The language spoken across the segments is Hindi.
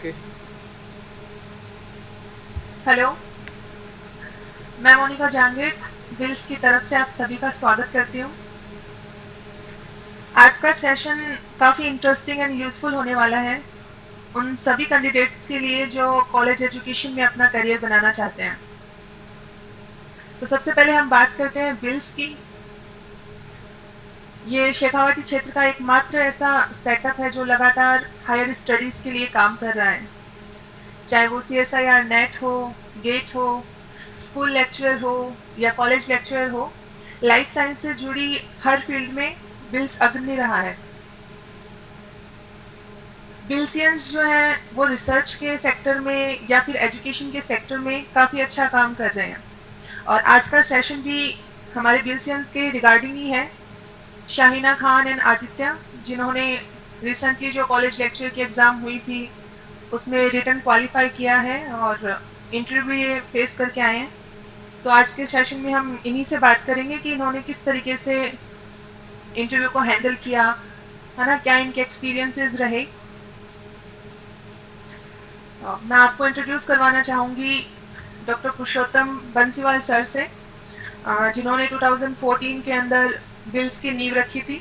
ओके। हेलो, मैं मोनिका जहांगीर बिल्स की तरफ से आप सभी का स्वागत करती हूँ। आज का सेशन काफ़ी इंटरेस्टिंग एंड यूज़फुल होने वाला है उन सभी कैंडिडेट्स के लिए जो कॉलेज एजुकेशन में अपना करियर बनाना चाहते हैं। तो सबसे पहले हम बात करते हैं बिल्स की। ये शेखावाटी क्षेत्र का एकमात्र ऐसा सेटअप है जो लगातार हायर स्टडीज़ के लिए काम कर रहा है। चाहे वो CSIR नेट हो, गेट हो, स्कूल लेक्चरर हो या कॉलेज लेक्चरर हो, लाइफ साइंस से जुड़ी हर फील्ड में बिल्स अग्रणी रहा है। बिल्सियंस जो है वो रिसर्च के सेक्टर में या फिर एजुकेशन के सेक्टर में काफ़ी अच्छा काम कर रहे हैं और आज का सेशन भी हमारे बिल्सियंस के रिगार्डिंग ही है। शाहीना खान एंड आदित्य, जिन्होंने रिसेंटली जो कॉलेज लेक्चर की एग्ज़ाम हुई थी उसमें रिटन क्वालिफाई किया है और इंटरव्यू ये फेस करके आए हैं। तो आज के सेशन में हम इन्हीं से बात करेंगे कि इन्होंने किस तरीके से इंटरव्यू को हैंडल किया, है ना, क्या इनके एक्सपीरियंसेस रहे। मैं आपको इंट्रोड्यूस करवाना चाहूँगी डॉक्टर पुरुषोत्तम बंसीवाल सर से, जिन्होंने 2014 के अंदर बिल्स की नींव रखी थी।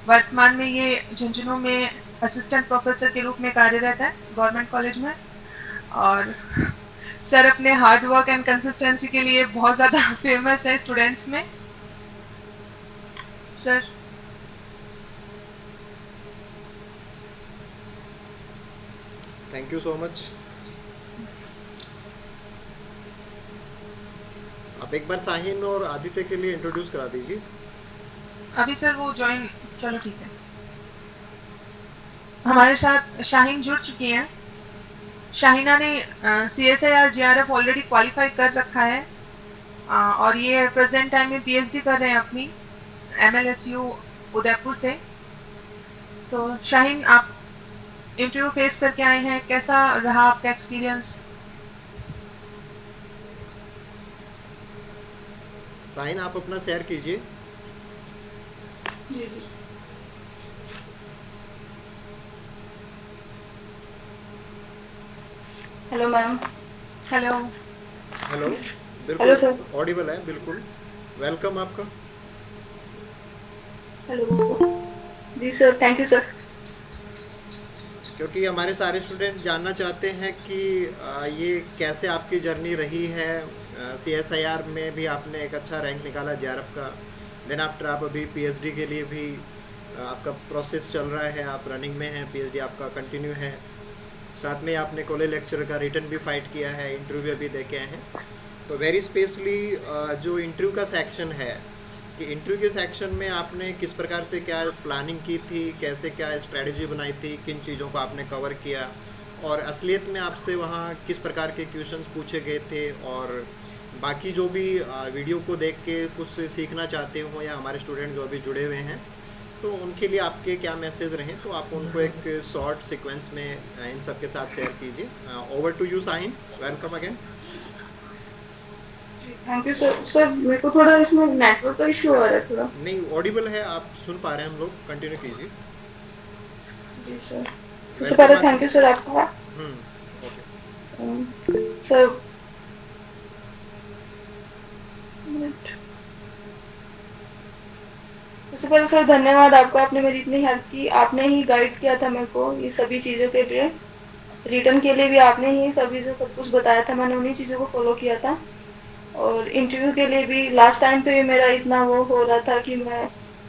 वर्तमान में ये झुंझुनू में असिस्टेंट प्रोफेसर के रूप में कार्यरत है गवर्नमेंट कॉलेज में और सर अपने हार्ड वर्क एंड कंसिस्टेंसी के लिए बहुत ज़्यादा फेमस है स्टूडेंट्स में। Sir, thank you so much. आप एक बार साहिन और आदित्य के लिए इंट्रोड्यूस करा दीजिए। अभी सर वो ज्वाइन, चलो ठीक है। हमारे साथ शाहीन जुड़ चुकी हैं। शाहीना ने CSIR JRF ऑलरेडी क्वालिफाई कर रखा है और ये प्रेजेंट टाइम में PhD कर रहे हैं अपनी MLSU उदयपुर से। सो शाहीन, आप इंटरव्यू फेस करके आए हैं, कैसा रहा आपका एक्सपीरियंस? साहिन, आप अपना शेयर कीजिए। जी जी। Hello ma'am. Hello. Hello. Hello बिल्कुल सर। ऑडिबल है, बिल्कुल। वेलकम आपका। हेलो। जी सर, थैंक यू सर। क्योंकि हमारे सारे स्टूडेंट जानना चाहते हैं कि ये कैसे आपकी जर्नी रही है। CSIR में भी आपने एक अच्छा रैंक निकाला JRF का। देन आफ्टर आप अभी PhD के लिए भी आपका प्रोसेस चल रहा है, आप रनिंग में हैं, PhD आपका कंटिन्यू है। साथ में आपने कॉलेज लेक्चर का रिटर्न भी फाइट किया है, इंटरव्यू भी दे के आए हैं। तो वेरी स्पेशली जो इंटरव्यू का सेक्शन है, कि इंटरव्यू के सेक्शन में आपने किस प्रकार से क्या प्लानिंग की थी, कैसे क्या स्ट्रेटजी बनाई थी, किन चीज़ों को आपने कवर किया, और असलियत में आपसे वहाँ किस प्रकार के क्वेश्चंस पूछे गए थे, और बाकी जो भी वीडियो को देख के कुछ सीखना चाहते हो या हमारे स्टूडेंट जो अभी जुड़े हुए हैं, तो उनके लिए आपके क्या मैसेज रहे, तो आप उनको एक शॉर्ट सीक्वेंस में इन सब के साथ शेयर कीजिए। Over to you Sahin, welcome again. Thank you sir. Sir मेरे को थोड़ा इसमें नेटवर्क का इशू आ रहा है थोड़ा। नहीं, ऑडिबल है, आप सुन पा रहे हैं, हम लोग कंटिन्यू कीजिए। जी सर। सबसे वेलकम पहले आदि। थैंक यू सर आपका। ओके। Sir, minute. सबसे पहले सर धन्यवाद आपका, आपने मेरी इतनी हेल्प की, आपने ही गाइड किया था मेरे को ये सभी चीज़ों के लिए। रिटर्न के लिए भी आपने ही सभी से सब कुछ बताया था, मैंने उन्हीं चीज़ों को फॉलो किया था। और इंटरव्यू के लिए भी लास्ट टाइम पे मेरा इतना वो हो रहा था कि मैं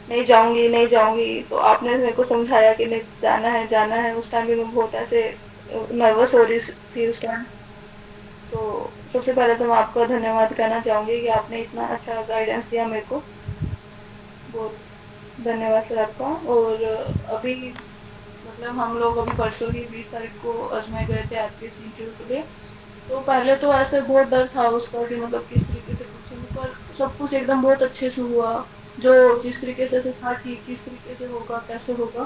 नहीं जाऊंगी नहीं जाऊंगी, तो आपने मेरे को समझाया कि नहीं, जाना है जाना है। उस टाइम भी मैं बहुत ऐसे नर्वस हो रही थी उस टाइम। तो सबसे पहले तो मैं आपका धन्यवाद कहना चाहूंगी कि आपने इतना अच्छा गाइडेंस दिया मेरे को। बहुत धन्यवाद सर आपका। और अभी मतलब हम लोग अभी परसों ही 20 तारीख को अजमेर गए थे आपके इस इंटरव्यू के लिए। तो पहले तो ऐसे बहुत डर था उसका कि मतलब किस तरीके से पूछेंगे, पर सब कुछ एकदम बहुत अच्छे से हुआ। जो जिस तरीके से था कि किस तरीके से होगा कैसे होगा,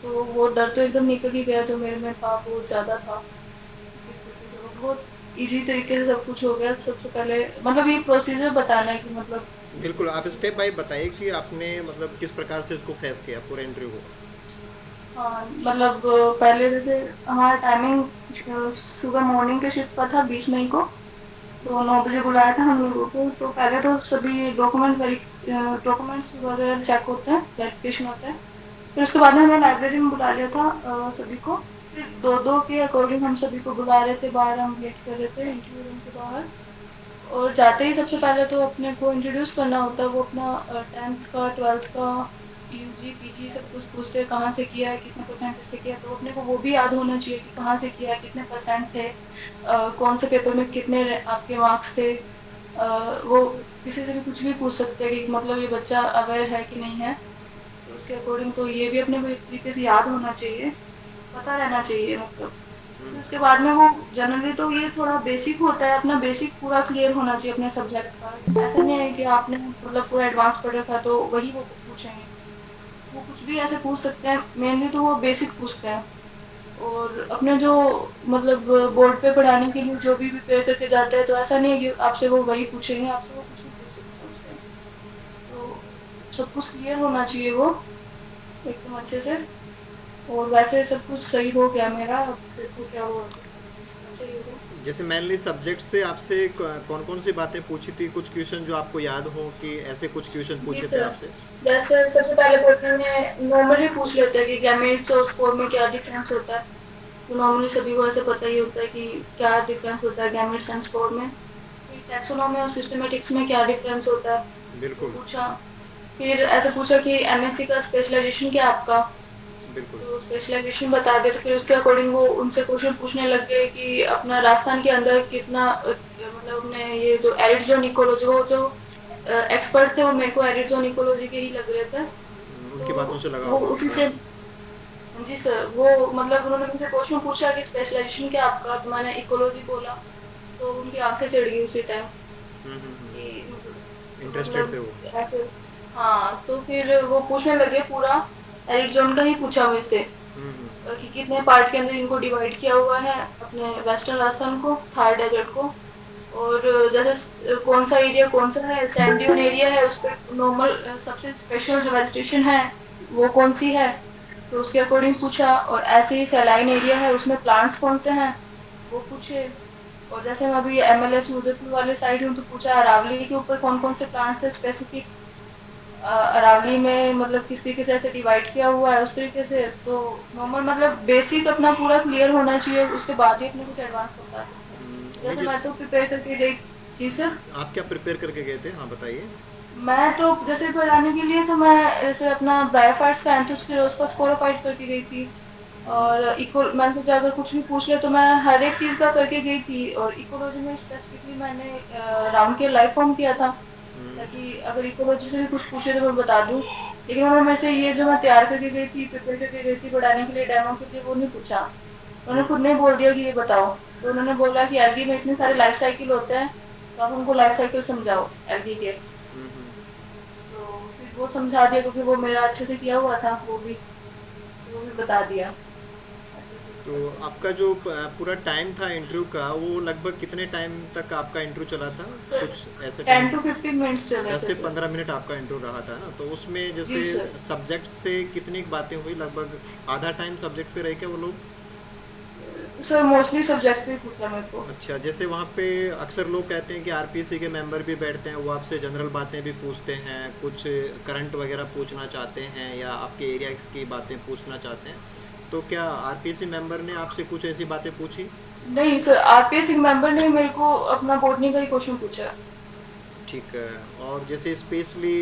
तो वो डर तो एकदम निकल ही गया जो मेरे में था, बहुत ज़्यादा था कि किस तरीके से होगा। बहुत इजी तरीके से सब कुछ हो गया। सबसे पहले मतलब ये प्रोसीजर बताना है कि मतलब बिल्कुल, आप स्टेप बाय बताइए कि आपने मतलब किस प्रकार से इसको फेस किया पूरा इंटरव्यू को। हाँ, मतलब पहले जैसे हमारा टाइमिंग सुबह मॉर्निंग के शिफ्ट का था 20 मई को। तो 9 बजे बुलाया था हम लोगों को। तो पहले तो सभी डॉक्यूमेंट्स वगैरह चेक होते हैं, वेरिफिकेशन होता है। फिर उसके बाद में हमें लाइब्रेरी में बुला लिया था सभी को। फिर दो दो के अकॉर्डिंग हम सभी को बुला रहे थे, बाहर हम वेट कर रहे थे इंटरव्यू रूम के बाहर। और जाते ही सबसे पहले तो अपने को इंट्रोड्यूस करना होता है। वो अपना 10th का 12th का यूजी पीजी सब कुछ पूछते हैं, कहाँ से किया है, कितने परसेंट इससे किया है। तो अपने को वो भी याद होना चाहिए कि कहाँ से किया है, कितने परसेंट थे, कौन से पेपर में कितने आपके मार्क्स थे। वो किसी से भी कुछ भी पूछ सकते हैं कि मतलब ये बच्चा अवेयर है कि नहीं है। तो उसके अकॉर्डिंग तो ये भी अपने को एक तरीके से याद होना चाहिए, पता रहना चाहिए मतलब। फिर उसके बाद में वो जनरली तो ये थोड़ा बेसिक होता है, अपना बेसिक पूरा क्लियर होना चाहिए अपने सब्जेक्ट का। ऐसा नहीं है कि आपने मतलब पूरा एडवांस पढ़ रखा तो वही वो पूछेंगे। वो कुछ भी ऐसे पूछ सकते हैं, मेनली तो वो बेसिक पूछते हैं। और अपने जो मतलब बोर्ड पे पढ़ाने के लिए जो भी प्रिपेयर करके जाते हैं, तो ऐसा नहीं है कि आपसे वो वही पूछेंगे, आपसे वो कुछ भी पूछ सकते हैं उस टाइम। तो सब कुछ क्लियर होना चाहिए वो एकदम अच्छे से। और वैसे सब कुछ सही हो गया मेरा। अब देखो क्या हुआ, अच्छा ही होगा। जैसे मेनली सब्जेक्ट से आपसे कौन कौन सी बातें पूछी थी, कुछ क्वेश्चन जो आपको याद हो कि ऐसे कुछ क्वेश्चन जी पूछे थे सर, आपसे? जैसे सबसे पहले क्वेश्चन में नॉर्मली पूछ लेते हैं कि गैमेट्स और स्पोर में क्या डिफरेंस होता है। तो नॉर्मली सभी को ऐसे पता ही होता है कि क्या डिफरेंस होता है गैमेट्स एंड स्पोर में। फिर टैक्सोनॉमी और सिस्टमेटिक्स में क्या डिफरेंस होता है, वो बिल्कुल। पूछा। फिर ऐसे पूछा कि एमएससी का स्पेशलाइजेशन क्या है आपका। बिल्कुल। तो स्पेशलाइजेशन बता दे। तो फिर उसके अकॉर्डिंग वो उनसे क्वेश्चन पूछने लग गए कि अपना राजस्थान के अंदर कितना मतलब अपने ये जो एरिड जोन इकोलॉजी, वो जो एक्सपर्ट थे वो मेरे को एरिड जोन इकोलॉजी के ही लग रहे थे। उनकी बातों तो से लगा वो होगा उसी आपको, से, हाँ? जी सर, वो मतलब उन्होंने मुझसे क्वेश्चन पूछा कि स्पेशलाइजेशन क्या आपका, तो मैंने इकोलॉजी बोला। तो उनकी आंखें चिढ़ गई उसी टाइम कि इंटरेस्टेड थे मतलब वो। ऐसे। हाँ, तो फिर वो पूछने लगे पूरा एरिड जोन का ही पूछा मेरे से कि कितने पार्ट के अंदर इनको डिवाइड किया हुआ है अपने वेस्टर्न राजस्थान को, थार डेजर्ट को। और जैसे कौन सा एरिया कौन सा है, सैंड ड्यून एरिया है, उस पर नॉर्मल सबसे स्पेशल जो वेजिटेशन है वो कौन सी है, तो उसके अकॉर्डिंग पूछा। और ऐसे ही सैलाइन एरिया है, उसमें प्लांट्स कौन से हैं वो पूछे। और जैसे मैं अभी एमएलएस उदयपुर वाले साइड हूँ, तो पूछा अरावली के ऊपर कौन कौन से प्लांट्स है स्पेसिफिक। अरावली में मतलब किस तरीके से ऐसे डिवाइड किया हुआ है उस तरीके से। तो नॉर्मल मतलब बेसिक अपना पूरा क्लियर होना चाहिए, उसके बाद ही अपने कुछ एडवांस बता सकते हैं। नहीं, जैसे जिस मैं तो प्रिपेयर करके गई। जी सर। आप क्या प्रिपेयर करके गए थे, हाँ बताइए। मैं तो जैसे पढ़ाने के लिए तो मैं जैसे अपना ब्रायोफाइट्स का एंथोस्क्लेरोस का स्पोरोफाइट करके गई थी। और इको मैं तो अगर कुछ भी पूछ ले तो मैं हर एक चीज़ का करके गई थी। और इकोलॉजी में स्पेसिफिकली मैंने राउंड के लाइफ फॉर्म किया था, ताकि अगर इकोलॉजी से भी कुछ पूछे तो मैं बता दूँ। लेकिन उन्होंने मेरे से ये जो मैं तैयार करके गई थी, प्रिपेयर करके गई थी पढ़ाने के लिए डेमो के लिए, वो नहीं पूछा। उन्होंने खुद नहीं बोल दिया कि ये बताओ। तो उन्होंने बोला कि एल्गी में इतने सारे लाइफ साइकिल होते हैं, तो आप उनको लाइफ साइकिल समझाओ एल्गी के। तो फिर वो समझा दिया, क्योंकि वो मेरा अच्छे से किया हुआ था वो भी बता दिया अच्छे से तो करके। आपका जो पूरा टाइम था इंटरव्यू का, वो लगभग कितने टाइम तक आपका इंटरव्यू चला था? तो कुछ ऐसे टाइम? 10 to 15 मिनट्स चले 10 थे से सर। 15 मिनट आपका इंटरव्यू रहा था ना? तो उसमें जी जैसे सर। सब्जेक्ट से कितनी बातें हुई, लगभग आधा टाइम सब्जेक्ट पे रहे क्या वो लोग? सर मोस्टली सब्जेक्ट पे ही पूछा मेरे को। अच्छा, जैसे वहाँ पे अक्सर लोग कहते हैं कि आरपीसी के मेंबर भी बैठते हैं, वो आपसे जनरल बातें भी पूछते हैं, कुछ करंट वगैरह पूछना चाहते हैं या आपके एरिया की बातें पूछना चाहते हैं। तो क्या आरपीसी मेंबर ने आपसे कुछ ऐसी बातें पूछी? नहीं सर, आरपीएस एक मेंबर ने मेरे को अपना बोटनी का ही क्वेश्चन पूछा। ठीक है। और जैसे स्पेशली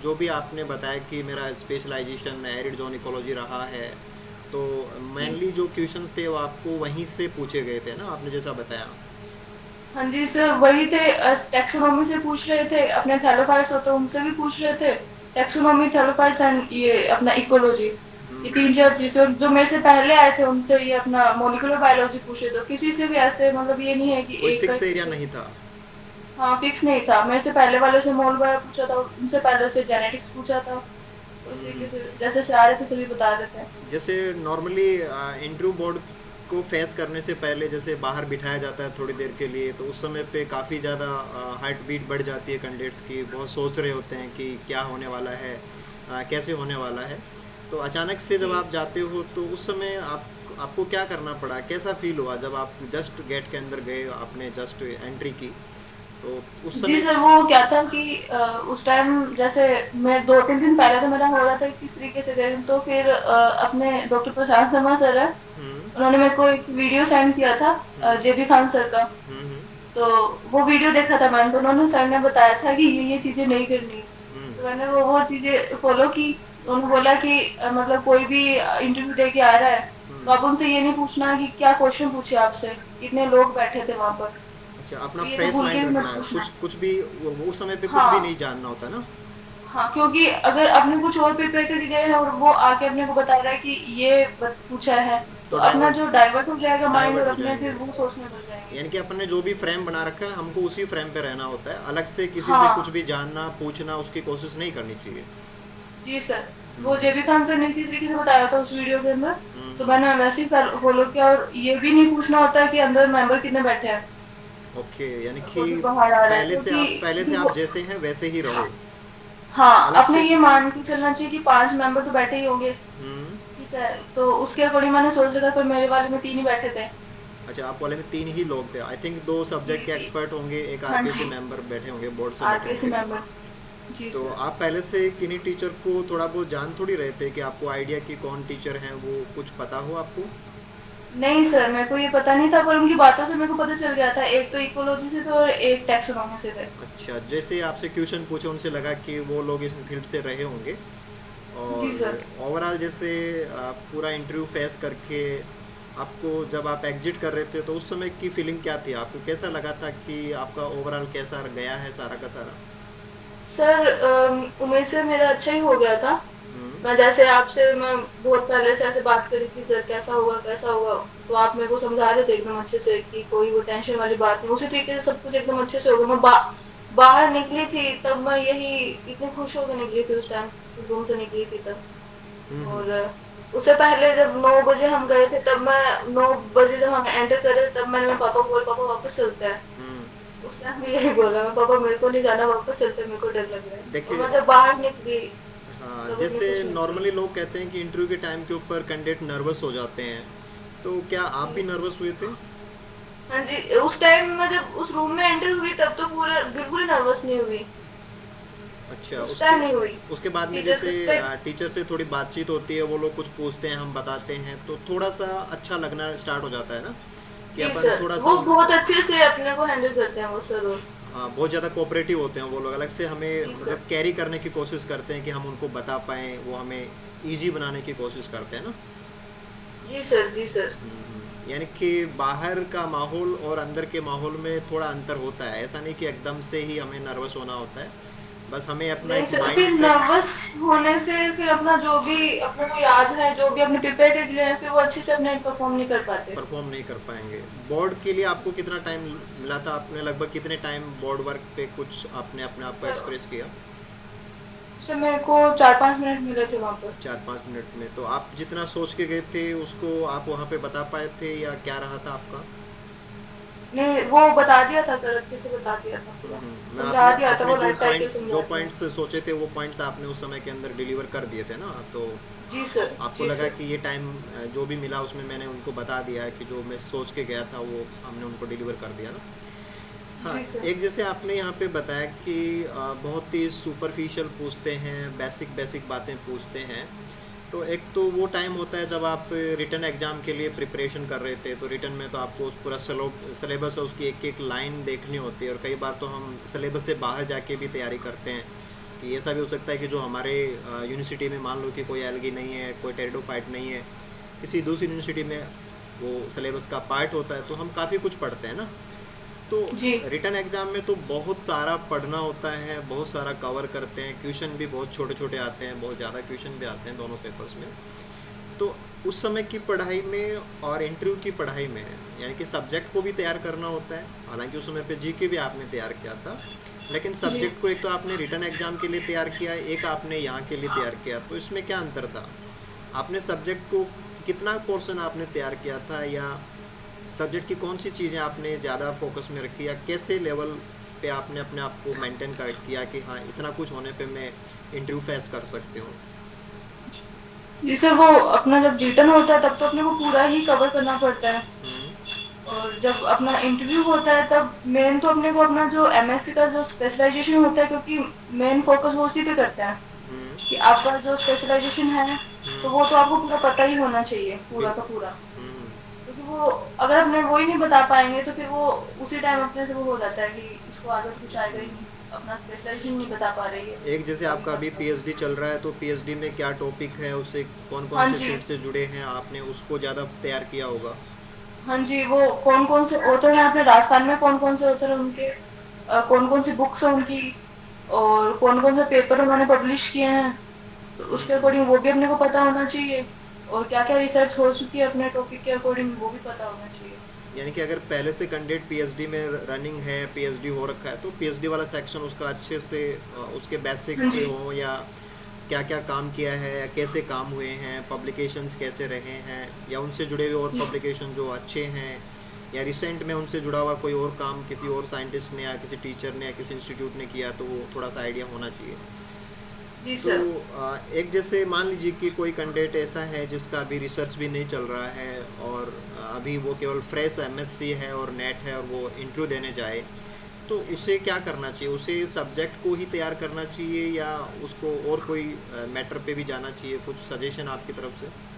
जो भी आपने बताया कि मेरा स्पेशलाइजेशन एरिड जोन इकोलॉजी रहा है, तो जी मेनली जो क्वेश्चंस थे वो आपको वहीं से पूछे गए थे ना, आपने जैसा बताया? हाँ जी सर, वही थे। टैक्सोनॉमी से पूछ रहे थे, अपने थैलोफाइट्स होते हैं उनसे भी पूछ रहे थे। टैक्सोनॉमी, थैलोफाइट्स एंड ये अपना इकोलॉजी, ये तीन चार चीजें जो मेरे से पहले आए थे उनसे ये अपना मोलिकुलर बायोलॉजी पूछे। तो किसी से भी ऐसे मतलब ये नहीं है कि कोई एक का फिक्स ही एरिया पूछे। नहीं था? हाँ, फिक्स नहीं था। मेरे से पहले वाले से मोल बायो पूछा था, उनसे पहले से जेनेटिक्स पूछा था। तो इस तरीके से जैसे से आ रहे थे सभी बता देते हैं। जैसे नॉर्मली इंटरव्यू बोर्ड को फेस करने से पहले जैसे बाहर बिठाया जाता है थोड़ी देर के लिए, तो उस समय पे काफ़ी ज़्यादा हार्ट बीट बढ़ जाती है कैंडिडेट्स की, बहुत सोच रहे होते हैं कि क्या होने वाला है, कैसे होने वाला है। तो अचानक से जब जी आप जाते हो तो उस समय आपको क्या करना पड़ा, कैसा फील हुआ जब आप जस्ट गेट के अंदर गए, आपने जस्ट एंट्री की, तो उस जी समय? सर, वो क्या था कि उस टाइम जैसे मैं 2-3 दिन पहले तो मेरा हो रहा था कि किस तरीके से करें, तो फिर अपने डॉक्टर प्रशांत शर्मा सर है, हम्म। उन्होंने मेरे को एक वीडियो सेंड किया था हम्म। जेबी खान सर का। हम्म। तो वो वीडियो देखा था मैंने, तो उन्होंने सर ने बताया था कि ये चीजें नहीं करनी। हम्म। तो मैंने वो चीजें फॉलो की। उन्होंने बोला कि मतलब कोई भी इंटरव्यू दे के आ रहा है तो हम्म। आप उनसे ये नहीं पूछना कि क्या क्वेश्चन पूछे आपसे, इतने लोग बैठे थे वहां पर, अच्छा, अपना तो ये तो फ्रेश भूल के माइंड भी मत रखना है, पूछना। कुछ कुछ भी वो उस समय पे कुछ भी नहीं हाँ जानना होता ना। हाँ, क्योंकि अगर आपने कुछ और प्रिपेयर कर गए हैं और वो आके अपने को बता रहा है कि ये पूछा है, तो तो अपना जो डाइवर्ट हो जाएगा माइंड और डाइवर्ट हो अपने फिर जाएंगे। वो सोचने लग जाएंगे। यानी कि अपन ने जो भी फ्रेम बना रखा है हमको उसी फ्रेम पे रहना होता है, अलग से किसी से कुछ हाँ भी जानना पूछना उसकी कोशिश नहीं करनी चाहिए। जी सर, वो हम्म। जेबी खान सर ने इसी तरीके से बताया था उस वीडियो के अंदर। तो हम्म। मैंने वैसे ही फॉलो किया, और ये भी नहीं पूछना होता है कि अंदर मेंबर कितने बैठे हैं, ओके, यानी कि कोई भी बाहर आ रहा है, पहले से क्योंकि आप वो जैसे हैं वैसे ही रहो, हाँ, अलग अपने से। ये मान के चलना चाहिए कि 5 मेंबर तो बैठे ही होंगे। हम्म। ठीक है, तो उसके अकॉर्डिंग मैंने सोच रखा, पर मेरे वाले में 3 ही बैठे थे। अच्छा, आप वाले में 3 ही लोग थे, आई थिंक 2 जी सब्जेक्ट के जी, एक्सपर्ट होंगे, एक हाँ आरपीसी जी, मेंबर बैठे होंगे, बोर्ड से बैठे आरपीसी होंगे। मेंबर। जी तो सर। आप पहले से किन्हीं टीचर को थोड़ा बहुत जान थोड़ी रहे थे कि आपको आइडिया कि कौन टीचर हैं, वो कुछ पता हो आपको? नहीं सर, मेरे को ये पता नहीं था, पर उनकी बातों से मेरे को पता चल गया था, एक तो इकोलॉजी से थे और एक टैक्सोनॉमी से थे। अच्छा, जैसे आपसे क्वेश्चन पूछे उनसे लगा कि वो लोग इस फील्ड से रहे होंगे। जी और सर। ओवरऑल जैसे आप पूरा इंटरव्यू फेस करके आपको जब आप एग्जिट कर रहे थे तो उस समय की फीलिंग क्या थी, आपको कैसा लगा था कि आपका ओवरऑल कैसा गया है सारा का सारा? सर उम्मीद से मेरा अच्छा ही हो गया था। हम्म। मैं बहुत पहले से ऐसे बात करी थी, सर कैसा होगा कैसा होगा, तो आप मेरे को समझा रहे थे एकदम अच्छे से कि कोई वो टेंशन वाली बात नहीं, उसी तरीके से सब कुछ एकदम अच्छे से होगा। बाहर निकली थी तब मैं यही इतनी खुश होकर निकली थी उस टाइम, रूम से निकली थी तब। हम्म। और उससे पहले जब 9 बजे हम गए थे, तब मैं 9 बजे जब हम एंटर करे, तब मैंने मेरे पापा को बोला पापा वापस चलते हैं। हम्म। उस टाइम भी यही बोला मैं, पापा मेरे को नहीं जाना, वापस चलते हैं, मेरे को डर लग रहा है। और देखिए, मैं जब बाहर निकली हाँ, तब इतनी जैसे खुश हुई थी। नॉर्मली लोग कहते हैं कि इंटरव्यू के टाइम के ऊपर कैंडिडेट नर्वस हो जाते हैं, तो क्या आप भी नर्वस हुए थे? हाँ जी, उस टाइम मैं जब उस रूम में एंटर हुई तब तो पूरा बिल्कुल ही नर्वस नहीं हुई, अच्छा, उस उसके टाइम नहीं हुई। उसके बाद में टीचर्स जैसे के टीचर से थोड़ी बातचीत होती है, वो लोग कुछ पूछते हैं, हम बताते हैं, तो थोड़ा सा अच्छा लगना स्टार्ट हो जाता है ना, कि जी अपन सर, थोड़ा सा वो बहुत उनको। अच्छे से अपने को हैंडल करते हैं वो सर। और हाँ, बहुत ज़्यादा कोऑपरेटिव होते हैं वो लोग, अलग से हमें जी मतलब सर। कैरी करने की कोशिश करते हैं कि हम उनको बता पाएँ, वो हमें ईजी बनाने की कोशिश करते हैं ना। जी सर। जी सर। यानी कि बाहर का माहौल और अंदर के माहौल में थोड़ा अंतर होता है, ऐसा नहीं कि एकदम से ही हमें नर्वस होना होता है, बस हमें अपना नहीं एक सर, माइंड फिर सेट। नर्वस होने से फिर अपना जो भी अपने को याद है, जो भी अपने प्रिपेयर कर दिया है, फिर वो अच्छे से अपने परफॉर्म नहीं कर पाते। परफॉर्म नहीं कर पाएंगे। बोर्ड के लिए आपको कितना टाइम मिला था, आपने लगभग कितने टाइम बोर्ड वर्क पे कुछ आपने अपने आप को सर एक्सप्रेस किया? सर मेरे को 4-5 मिनट मिले थे वहाँ पर। 4-5 मिनट में तो आप जितना सोच के गए थे उसको आप वहाँ पे बता पाए थे, या क्या रहा था आपका? नहीं, वो बता दिया था सर, अच्छे से बता दिया था पूरा, मैं समझा आपने दिया था, अपने वो लाइफ साइकिल समझा जो दिया। पॉइंट्स सोचे थे वो पॉइंट्स आपने उस समय के अंदर डिलीवर कर दिए थे ना, तो जी सर। आपको जी लगा सर। कि ये टाइम जो भी मिला उसमें मैंने उनको बता दिया है कि जो मैं सोच के गया था वो हमने उनको डिलीवर कर दिया ना। हाँ, जी सर। एक जैसे आपने यहाँ पे बताया कि बहुत ही सुपरफिशियल पूछते हैं, बेसिक बेसिक बातें पूछते हैं, तो एक तो वो टाइम होता है जब आप रिटन एग्ज़ाम के लिए प्रिपरेशन कर रहे थे, तो रिटन में तो आपको उस पूरा सिलेबस है, उसकी एक एक लाइन देखनी होती है, और कई बार तो हम सिलेबस से बाहर जाके भी तैयारी करते हैं कि ऐसा भी हो सकता है कि जो हमारे यूनिवर्सिटी में मान लो कि कोई एलगी नहीं है, कोई टेरिडोफाइट नहीं है, किसी दूसरी यूनिवर्सिटी में वो सिलेबस का पार्ट होता है, तो हम काफ़ी कुछ पढ़ते हैं ना। तो जी रिटन एग्ज़ाम में तो बहुत सारा पढ़ना होता है, बहुत सारा कवर करते हैं, क्वेश्चन भी बहुत छोटे छोटे आते हैं, बहुत ज़्यादा क्वेश्चन भी आते हैं दोनों पेपर्स में। तो उस समय की पढ़ाई में और इंटरव्यू की पढ़ाई में यानी कि सब्जेक्ट को भी तैयार करना होता है, हालांकि उस समय पे जीके भी आपने तैयार किया था, लेकिन जी। सब्जेक्ट को एक तो आपने रिटन एग्ज़ाम के लिए तैयार किया, एक आपने यहाँ के लिए तैयार किया, तो इसमें क्या अंतर था? आपने सब्जेक्ट को कितना पोर्शन आपने तैयार किया था, या सब्जेक्ट की कौन सी चीज़ें आपने ज़्यादा फोकस में रखी, या कैसे लेवल पे आपने अपने आप को मेंटेन कर किया कि हाँ इतना कुछ होने पे मैं इंटरव्यू फेस कर सकती हूँ? जी सर, वो अपना जब रिटर्न होता है तब तो अपने को पूरा ही कवर करना पड़ता है, हम्म। और जब अपना इंटरव्यू होता है तब मेन तो अपने को अपना जो एमएससी का जो स्पेशलाइजेशन होता है, क्योंकि मेन फोकस वो उसी पे करता है हम्म। कि आपका जो स्पेशलाइजेशन है तो वो तो आपको पूरा पता ही होना चाहिए, पूरा बिल का पूरा। हम्म। क्योंकि वो अगर अपने वो ही नहीं बता पाएंगे तो फिर वो उसी टाइम अपने से वो हो जाता है कि इसको आगे तो कुछ आएगा ही नहीं, अपना स्पेशलाइजेशन नहीं बता पा रही है एक जैसे अभी आपका तक अभी तो। पीएचडी चल रहा है, तो पीएचडी में क्या टॉपिक है, उससे कौन कौन हाँ से जी। फील्ड से जुड़े हैं आपने, उसको ज़्यादा तैयार किया होगा। हाँ जी, वो कौन कौन से ऑथर हैं अपने राजस्थान में, कौन कौन से ऑथर हैं उनके, कौन कौन सी बुक्स हैं उनकी, और कौन कौन से पेपर उन्होंने पब्लिश किए हैं, तो उसके अकॉर्डिंग वो भी अपने को पता होना चाहिए। और क्या क्या रिसर्च हो चुकी है अपने टॉपिक के अकॉर्डिंग वो भी पता होना चाहिए। यानी कि अगर पहले से कैंडिडेट पीएचडी में रनिंग है, पीएचडी हो रखा है, तो पीएचडी वाला सेक्शन उसका अच्छे से उसके बेसिक्स हाँ से जी। हो, या क्या क्या काम किया है, या कैसे काम हुए हैं, पब्लिकेशंस कैसे रहे हैं, या उनसे जुड़े हुए और जी। पब्लिकेशन जो अच्छे हैं, या रिसेंट में उनसे जुड़ा हुआ कोई और काम किसी और साइंटिस्ट ने या किसी टीचर ने या किसी इंस्टीट्यूट ने किया, तो वो थोड़ा सा आइडिया होना चाहिए। जी तो सर। एक जैसे मान लीजिए कि कोई कैंडिडेट ऐसा है जिसका अभी रिसर्च भी नहीं चल रहा है, और अभी वो केवल फ्रेश एमएससी है और नेट है, और वो इंटरव्यू देने जाए, तो उसे क्या करना चाहिए? उसे सब्जेक्ट को ही तैयार करना चाहिए, या उसको और कोई मैटर पे भी जाना चाहिए? कुछ सजेशन आपकी तरफ से।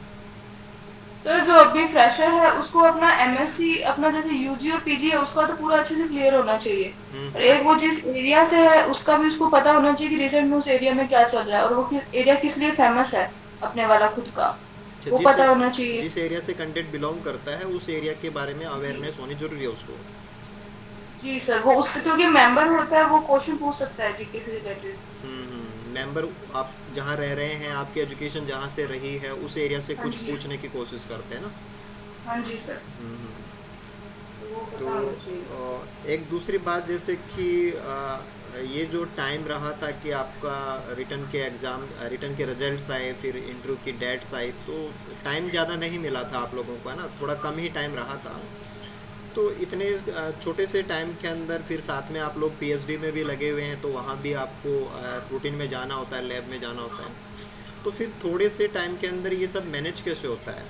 सर, जो अभी फ्रेशर है उसको अपना एमएससी अपना जैसे यूजी और पीजी है उसका तो पूरा अच्छे से क्लियर होना चाहिए। और एक वो जिस एरिया से है उसका भी उसको पता होना चाहिए कि रिसेंट में उस एरिया में क्या चल रहा है और वो एरिया किस लिए फेमस है, अपने वाला खुद का अच्छा, वो जिस पता होना चाहिए। जिस एरिया से कैंडिडेट बिलोंग करता है, उस एरिया के बारे में जी। अवेयरनेस होनी जरूरी है उसको। जी सर, वो उससे क्योंकि मेंबर होता है वो क्वेश्चन पूछ सकता है जीके से रिलेटेड। मेंबर, आप जहाँ रह रहे हैं, आपकी एजुकेशन जहाँ से रही है, उस एरिया से हाँ कुछ जी। पूछने की कोशिश करते हैं ना। हाँ जी सर। तो वो तो पता होना चाहिए। एक दूसरी बात, जैसे कि ये जो टाइम रहा था कि आपका रिटर्न के रिजल्ट्स आए, फिर इंटरव्यू की डेट्स आई, तो टाइम ज़्यादा नहीं मिला था आप लोगों को, है ना, थोड़ा कम ही टाइम रहा था। तो इतने छोटे से टाइम के अंदर फिर साथ में आप लोग पीएचडी में भी लगे हुए हैं, तो वहाँ भी आपको रूटीन में जाना होता है, लैब में जाना होता है। तो फिर थोड़े से टाइम के अंदर ये सब मैनेज कैसे होता है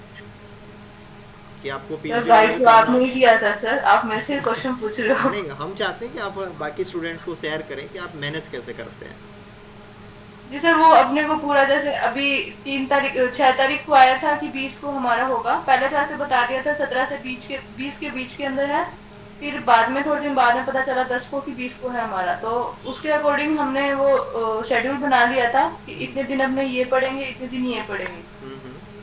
कि आपको सर, पीएचडी में भी गाइड तो करना आपने ही होता किया था सर, आप मेरे से क्वेश्चन पूछ रहे है। हो। नहीं, हम चाहते हैं कि आप बाकी स्टूडेंट्स को शेयर करें कि आप मैनेज कैसे करते हैं। जी सर, वो अपने को पूरा जैसे अभी 6 तारीख को आया था कि 20 को हमारा होगा, पहले तो ऐसे बता दिया था 17 से 20 के अंदर है। फिर बाद में थोड़े दिन बाद में पता चला 10 को कि 20 को है हमारा, तो उसके अकॉर्डिंग हमने वो शेड्यूल बना लिया था कि इतने दिन अपने ये पढ़ेंगे, इतने दिन ये पढ़ेंगे।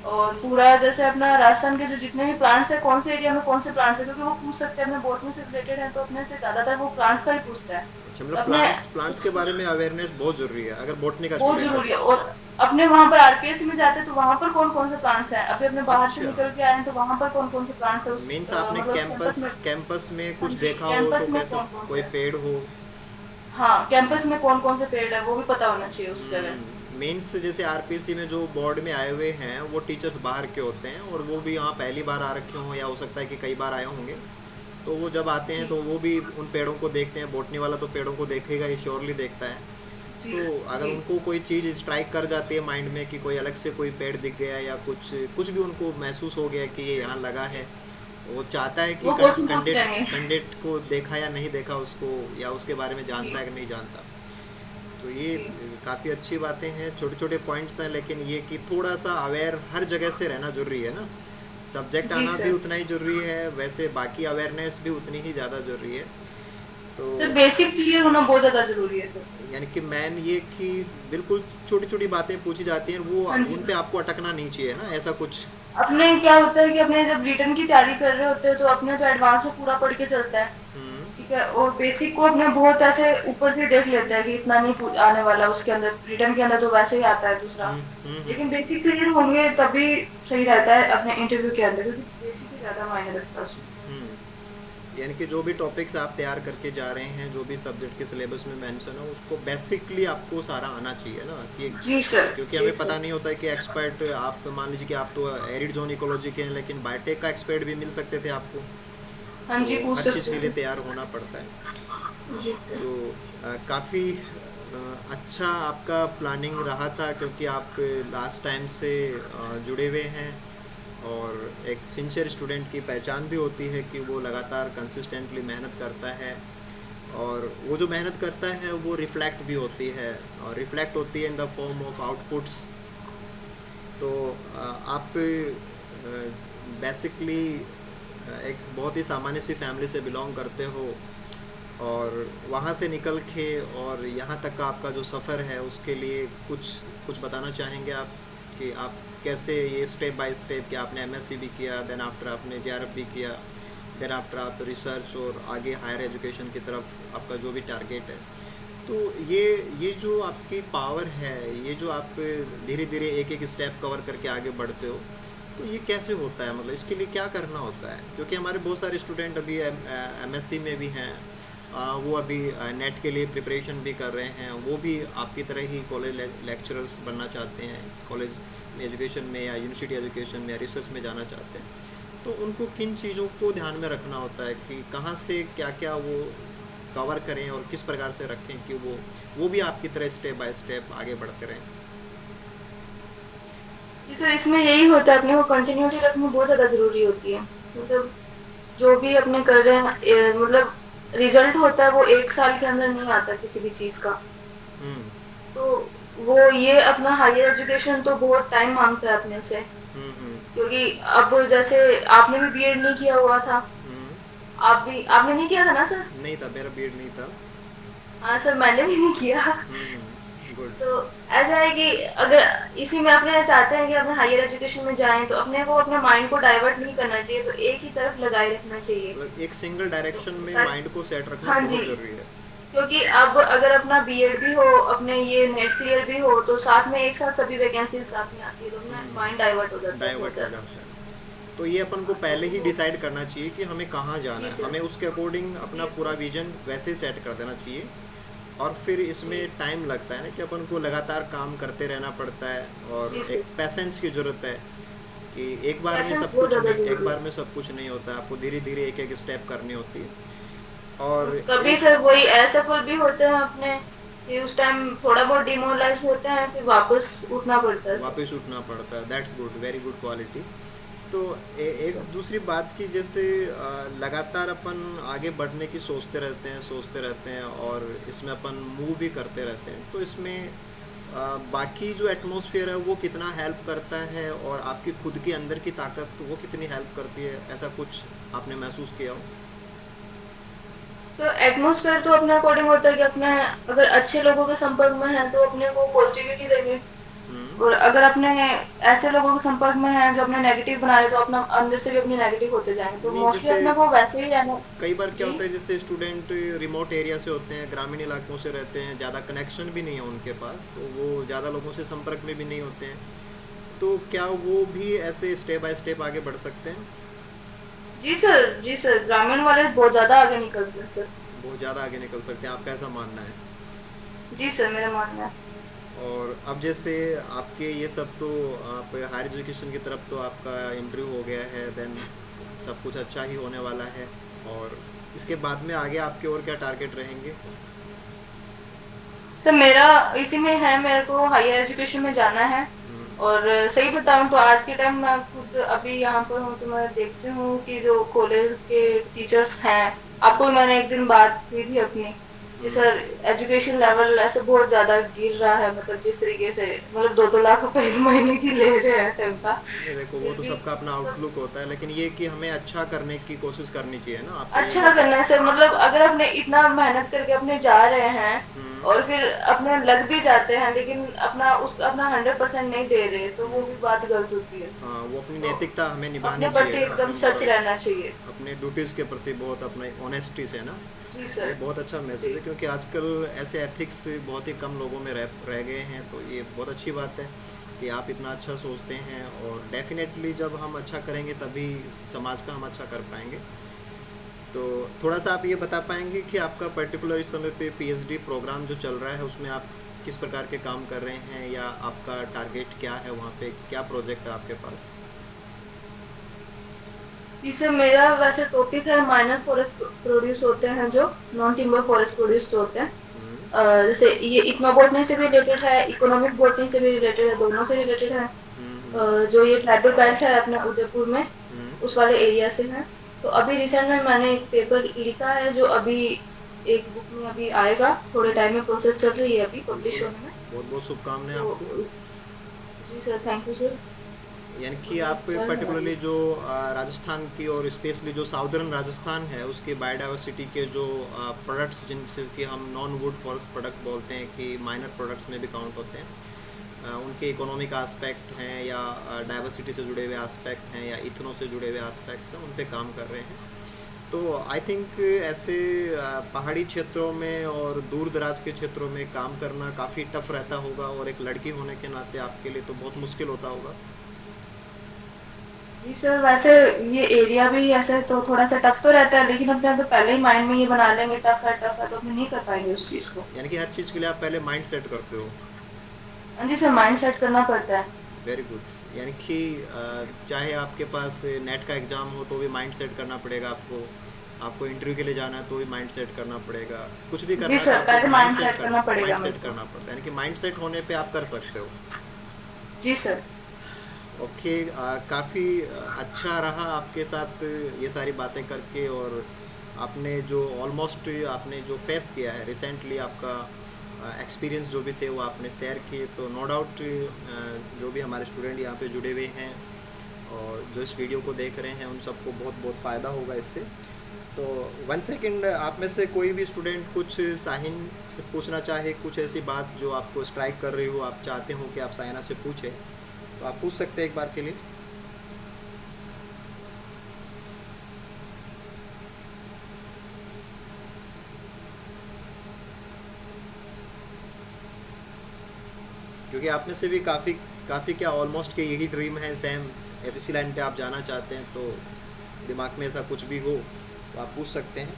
और पूरा जैसे अपना राजस्थान के जो जितने भी प्लांट्स है, कौन से एरिया में कौन से प्लांट्स है, क्योंकि वो पूछ सकते हैं अपने बॉटनी से रिलेटेड है तो अपने से ज्यादातर वो प्लांट्स का ही पूछता है। अच्छा, तो मतलब अपने प्लांट्स के बारे में अवेयरनेस बहुत ज़रूरी है अगर बॉटनी का बहुत स्टूडेंट है जरूरी है। तो। और अपने वहाँ पर आरपीएससी में जाते हैं तो वहाँ पर कौन कौन से प्लांट्स हैं, अभी अपने बाहर से अच्छा, निकल के आए हैं तो वहाँ पर कौन कौन से प्लांट्स है उस मीन्स आपने मतलब उस कैंपस कैंपस में। कैंपस में हाँ कुछ जी, देखा हो, तो कैंपस में कैसा कौन कौन कोई से। पेड़ हो। हाँ, कैंपस में कौन कौन से पेड़ है वो भी पता होना चाहिए उस जगह। मीन्स जैसे आरपीसी में जो बोर्ड में आए हुए हैं, वो टीचर्स बाहर के होते हैं, और वो भी यहाँ पहली बार आ रखे हों, या हो सकता है कि कई बार आए होंगे। तो वो जब आते हैं जी। तो वो भी उन पेड़ों को देखते हैं। बॉटनी वाला तो पेड़ों को देखेगा ही, श्योरली देखता है। जी। तो अगर जी। उनको कोई चीज़ स्ट्राइक कर जाती है माइंड में कि कोई अलग से कोई पेड़ दिख गया, या कुछ कुछ भी उनको महसूस हो गया कि ये यहाँ लगा है, वो चाहता है कि वो क्वेश्चन पूछ कैंडिडेट लेंगे। कैंडिडेट को देखा या नहीं देखा उसको, या उसके बारे में जी। जानता है कि नहीं जानता। तो ये जी। काफ़ी अच्छी बातें हैं, छोटे छोटे पॉइंट्स हैं, लेकिन ये कि थोड़ा सा अवेयर हर जगह से रहना ज़रूरी है ना। सब्जेक्ट जी आना भी सर। उतना ही ज़रूरी है, वैसे बाकी अवेयरनेस भी उतनी ही ज़्यादा ज़रूरी है। तो सर, बेसिक क्लियर होना बहुत ज्यादा जरूरी है सर। यानी कि मैन ये कि बिल्कुल छोटी छोटी बातें पूछी जाती हैं, वो हाँ जी। उन पे आपको अटकना नहीं चाहिए ना, ऐसा कुछ। अपने क्या होता है कि अपने जब रिटर्न की तैयारी कर रहे होते हैं तो अपने तो एडवांस में पूरा पढ़ के चलता है। हम्म। ठीक है, और बेसिक को अपने बहुत ऐसे ऊपर से देख लेते हैं कि इतना नहीं आने वाला, उसके अंदर रिटर्न के अंदर तो वैसे ही आता है दूसरा। हम्म। हम्म। लेकिन बेसिक क्लियर होंगे तभी सही रहता है अपने इंटरव्यू के अंदर, क्योंकि बेसिक ही ज्यादा मायने रखता है उसमें। यानी कि जो भी टॉपिक्स आप तैयार करके जा रहे हैं, जो भी सब्जेक्ट के सिलेबस में मेंशन है, उसको बेसिकली आपको सारा आना चाहिए ना, कि जी सर। क्योंकि जी हमें पता सर। नहीं होता है कि एक्सपर्ट, आप मान लीजिए कि आप तो एरिड जोन इकोलॉजी के हैं, लेकिन बायोटेक का एक्सपर्ट भी मिल सकते थे आपको। हाँ तो जी, पूछ हर चीज़ सकते के लिए हैं। तैयार होना पड़ता है। जी। तो काफ़ी अच्छा आपका प्लानिंग रहा था, क्योंकि आप लास्ट टाइम से जुड़े हुए हैं, और एक सिंसियर स्टूडेंट की पहचान भी होती है कि वो लगातार कंसिस्टेंटली मेहनत करता है, और वो जो मेहनत करता है वो रिफ्लेक्ट भी होती है, और रिफ्लेक्ट होती है in the form of outputs. तो आप बेसिकली एक बहुत ही सामान्य सी फैमिली से बिलोंग करते हो, और वहाँ से निकल के और यहाँ तक का आपका जो सफ़र है उसके लिए कुछ कुछ बताना चाहेंगे आप, कि आप कैसे ये स्टेप बाय स्टेप, कि आपने एमएससी भी किया, देन आफ्टर आपने जेआरएफ भी किया, देन आफ्टर आप रिसर्च और आगे हायर एजुकेशन की तरफ आपका जो भी टारगेट है। तो ये जो आपकी पावर है, ये जो आप धीरे धीरे एक एक स्टेप कवर करके आगे बढ़ते हो, तो ये कैसे होता है, मतलब इसके लिए क्या करना होता है? क्योंकि हमारे बहुत सारे स्टूडेंट अभी एमएससी में भी हैं, वो अभी नेट के लिए प्रिपरेशन भी कर रहे हैं, वो भी आपकी तरह ही कॉलेज लेक्चरर्स बनना चाहते हैं, कॉलेज एजुकेशन में या यूनिवर्सिटी एजुकेशन में या रिसर्च में जाना चाहते हैं। तो उनको किन चीज़ों को ध्यान में रखना होता है, कि कहाँ से क्या क्या वो कवर करें और किस प्रकार से रखें कि वो भी आपकी तरह स्टेप बाय स्टेप आगे बढ़ते रहें? जी सर, इसमें यही होता है, अपने को कंटिन्यूटी रखनी बहुत ज़्यादा ज़रूरी होती है। मतलब जो भी अपने कर रहे हैं, मतलब रिजल्ट होता है वो 1 साल के अंदर नहीं आता किसी भी चीज़ का। हम्म। तो वो ये अपना हायर एजुकेशन तो बहुत टाइम मांगता है अपने से, हम्म। क्योंकि अब जैसे आपने भी बीएड नहीं किया हुआ था, हम्म। आपने नहीं किया था ना सर? नहीं था, मेरा बीएड नहीं था। हाँ सर, मैंने भी नहीं किया। गुड। तो ऐसा है कि अगर इसी में अपने चाहते हैं कि अपने हायर एजुकेशन में जाएं, तो अपने को अपने माइंड को डाइवर्ट नहीं करना चाहिए, तो एक ही तरफ लगाए रखना चाहिए। मतलब एक सिंगल तो डायरेक्शन में माइंड को सेट रखना हाँ जी, बहुत ज़रूरी है। क्योंकि अब अगर अपना बीएड भी हो, अपने ये नेट क्लियर भी हो, तो साथ में एक साथ सभी वैकेंसीज साथ में आती है, तो अपना माइंड डाइवर्ट हो जाता है बहुत डाइवर्ट हो ज़्यादा। जाता है। तो ये अपन को पहले ही डिसाइड करना चाहिए कि हमें कहाँ जाना जी है, सर। हमें उसके अकॉर्डिंग अपना जी पूरा विजन वैसे ही सेट कर देना चाहिए। और फिर इसमें जी टाइम लगता है ना, कि अपन को लगातार काम करते रहना पड़ता है, और जी एक सर, पेशेंस की ज़रूरत है, कि एक बार में पैशंस सब बहुत कुछ ज़्यादा नहीं, एक जरूरी बार है। में सब कुछ नहीं होता है, आपको धीरे धीरे एक एक स्टेप करनी होती है। और कभी एक सर वही असफल भी होते हैं अपने, कि उस टाइम थोड़ा बहुत डिमोरलाइज होते हैं, फिर वापस उठना पड़ता है सर। वापस उठना पड़ता है, that's good, very good quality. तो जी एक सर। दूसरी बात की, जैसे लगातार अपन आगे बढ़ने की सोचते रहते हैं, और इसमें अपन मूव भी करते रहते हैं, तो इसमें बाकी जो एटमॉस्फेयर है वो कितना हेल्प करता है, और आपकी खुद के अंदर की ताकत वो कितनी हेल्प करती है, ऐसा कुछ आपने महसूस किया हो? सर एटमोसफेयर तो अपने अकॉर्डिंग होता है कि अपने अगर अच्छे लोगों के संपर्क में है तो अपने को पॉजिटिविटी देंगे, हम्म। और अगर अपने ऐसे लोगों के संपर्क में है जो अपने नेगेटिव बना रहे, तो अपना अंदर से भी अपने नेगेटिव होते जाएंगे, तो नहीं, मोस्टली जैसे अपने को वैसे ही रहना। कई बार क्या जी होता है, जैसे स्टूडेंट रिमोट एरिया से होते हैं, ग्रामीण इलाकों से रहते हैं, ज़्यादा कनेक्शन भी नहीं है उनके पास, तो वो ज़्यादा लोगों से संपर्क में भी नहीं होते हैं, तो क्या वो भी ऐसे स्टेप बाय स्टेप आगे बढ़ सकते हैं? जी सर, जी सर, ग्रामीण वाले बहुत ज्यादा आगे निकलते हैं सर। बहुत ज़्यादा आगे निकल सकते हैं, आपका ऐसा मानना है? जी सर, मेरा मानना है। और अब जैसे आपके ये सब, तो आप हायर एजुकेशन की तरफ तो आपका इंटरव्यू हो गया है, देन सब कुछ अच्छा ही होने वाला है, और इसके बाद में आगे आपके और क्या टारगेट रहेंगे? सर मेरा इसी में है, मेरे को हायर एजुकेशन में जाना है। और सही बताऊं तो आज के टाइम मैं खुद अभी यहाँ पर हूँ, तो मैं देखती हूँ कि जो कॉलेज के टीचर्स हैं, आपको भी मैंने एक दिन बात हुई थी अपनी, कि सर एजुकेशन लेवल ऐसे बहुत ज्यादा गिर रहा है, मतलब जिस तरीके से मतलब 2-2 लाख रुपए एक महीने की ले रहे हैं तनख्वाह। ये देखो, वो फिर तो भी सबका अपना मतलब आउटलुक होता है, लेकिन ये कि हमें अच्छा करने की कोशिश करनी चाहिए ना, आपका ये अच्छा मैसेज। करना है सर, मतलब अगर अपने इतना मेहनत करके अपने जा रहे हैं और फिर अपने लग भी जाते हैं, लेकिन अपना 100% नहीं दे रहे, तो वो भी बात गलत होती है। हाँ, वो अपनी तो नैतिकता हमें अपने निभानी चाहिए प्रति ना, एकदम अपने सच मोरल, रहना चाहिए। अपने ड्यूटीज़ के प्रति बहुत अपने ऑनेस्टी से ना। जी ये सर। बहुत अच्छा मैसेज जी है, क्योंकि आजकल ऐसे एथिक्स बहुत ही कम लोगों में रह गए हैं, तो ये बहुत अच्छी बात है कि आप इतना अच्छा सोचते हैं, और डेफिनेटली जब हम अच्छा करेंगे तभी समाज का हम अच्छा कर पाएंगे। तो थोड़ा सा आप ये बता पाएंगे कि आपका पर्टिकुलर इस समय पे पीएचडी प्रोग्राम जो चल रहा है उसमें आप किस प्रकार के काम कर रहे हैं, या आपका टारगेट क्या है, वहाँ पे क्या प्रोजेक्ट है आपके पास? जी सर, मेरा वैसे टॉपिक है माइनर फॉरेस्ट प्रोड्यूस होते हैं, जो नॉन टिम्बर फॉरेस्ट प्रोड्यूस्ड होते हैं। जैसे ये इकोनो बॉटनी से भी रिलेटेड है, इकोनॉमिक बॉटनी से भी रिलेटेड है, दोनों से रिलेटेड है। जो ये ट्राइबल बेल्ट है अपने उदयपुर में, उस वाले एरिया से है। तो अभी रिसेंट में मैंने एक पेपर लिखा है जो अभी एक बुक में अभी आएगा, थोड़े टाइम में प्रोसेस चल रही है अभी पब्लिश होने में। बहुत बहुत शुभकामनाएं तो आपको। जी सर, थैंक यू सर। यानी कि आप पर्टिकुलरली जो राजस्थान की और स्पेशली जो साउदर्न राजस्थान है उसके बायोडाइवर्सिटी के जो प्रोडक्ट्स जिनसे कि हम नॉन वुड फॉरेस्ट प्रोडक्ट बोलते हैं कि माइनर प्रोडक्ट्स में भी काउंट होते हैं, उनके इकोनॉमिक आस्पेक्ट हैं या डाइवर्सिटी से जुड़े हुए आस्पेक्ट हैं या इथनो से जुड़े हुए आस्पेक्ट्स हैं, उन पे काम कर रहे हैं। तो आई थिंक ऐसे पहाड़ी क्षेत्रों में और दूर दराज के क्षेत्रों में काम करना काफ़ी टफ रहता होगा और एक लड़की होने के नाते आपके लिए तो बहुत मुश्किल होता होगा। जी सर, वैसे ये एरिया भी ऐसे तो थोड़ा सा टफ तो रहता है, लेकिन अपने तो पहले ही माइंड में ये बना लेंगे टफ है तो अपने नहीं कर पाएंगे उस चीज़ को। यानी कि हर चीज़ के लिए आप पहले माइंड सेट करते हो। हाँ जी सर, माइंड सेट करना पड़ता है। Very good. यानी कि चाहे आपके पास नेट का एग्ज़ाम हो तो भी माइंड सेट करना पड़ेगा आपको, आपको इंटरव्यू के लिए जाना है तो भी माइंड सेट करना पड़ेगा, कुछ भी करना जी है सर, तो पहले आपको माइंड सेट करना पड़ेगा माइंड मेरे सेट को। करना पड़ता है। यानी कि माइंड सेट होने पे आप कर सकते हो। जी सर। ओके, काफ़ी अच्छा रहा आपके साथ ये सारी बातें करके, और आपने जो ऑलमोस्ट आपने जो फेस किया है रिसेंटली, आपका एक्सपीरियंस जो भी थे वो आपने शेयर किए। तो नो डाउट जो भी हमारे स्टूडेंट यहाँ पे जुड़े हुए हैं और जो इस वीडियो को देख रहे हैं उन सबको बहुत बहुत फ़ायदा होगा इससे। तो 1 सेकेंड, आप में से कोई भी स्टूडेंट कुछ साहिन से पूछना चाहे, कुछ ऐसी बात जो आपको स्ट्राइक कर रही हो, आप चाहते हो कि आप साहिना से पूछें, तो आप पूछ सकते हैं एक बार के लिए। क्योंकि आप में से भी काफ़ी काफ़ी क्या ऑलमोस्ट के यही ड्रीम है, सेम एफएससी लाइन पे आप जाना चाहते हैं, तो दिमाग में ऐसा कुछ भी हो तो आप पूछ सकते हैं।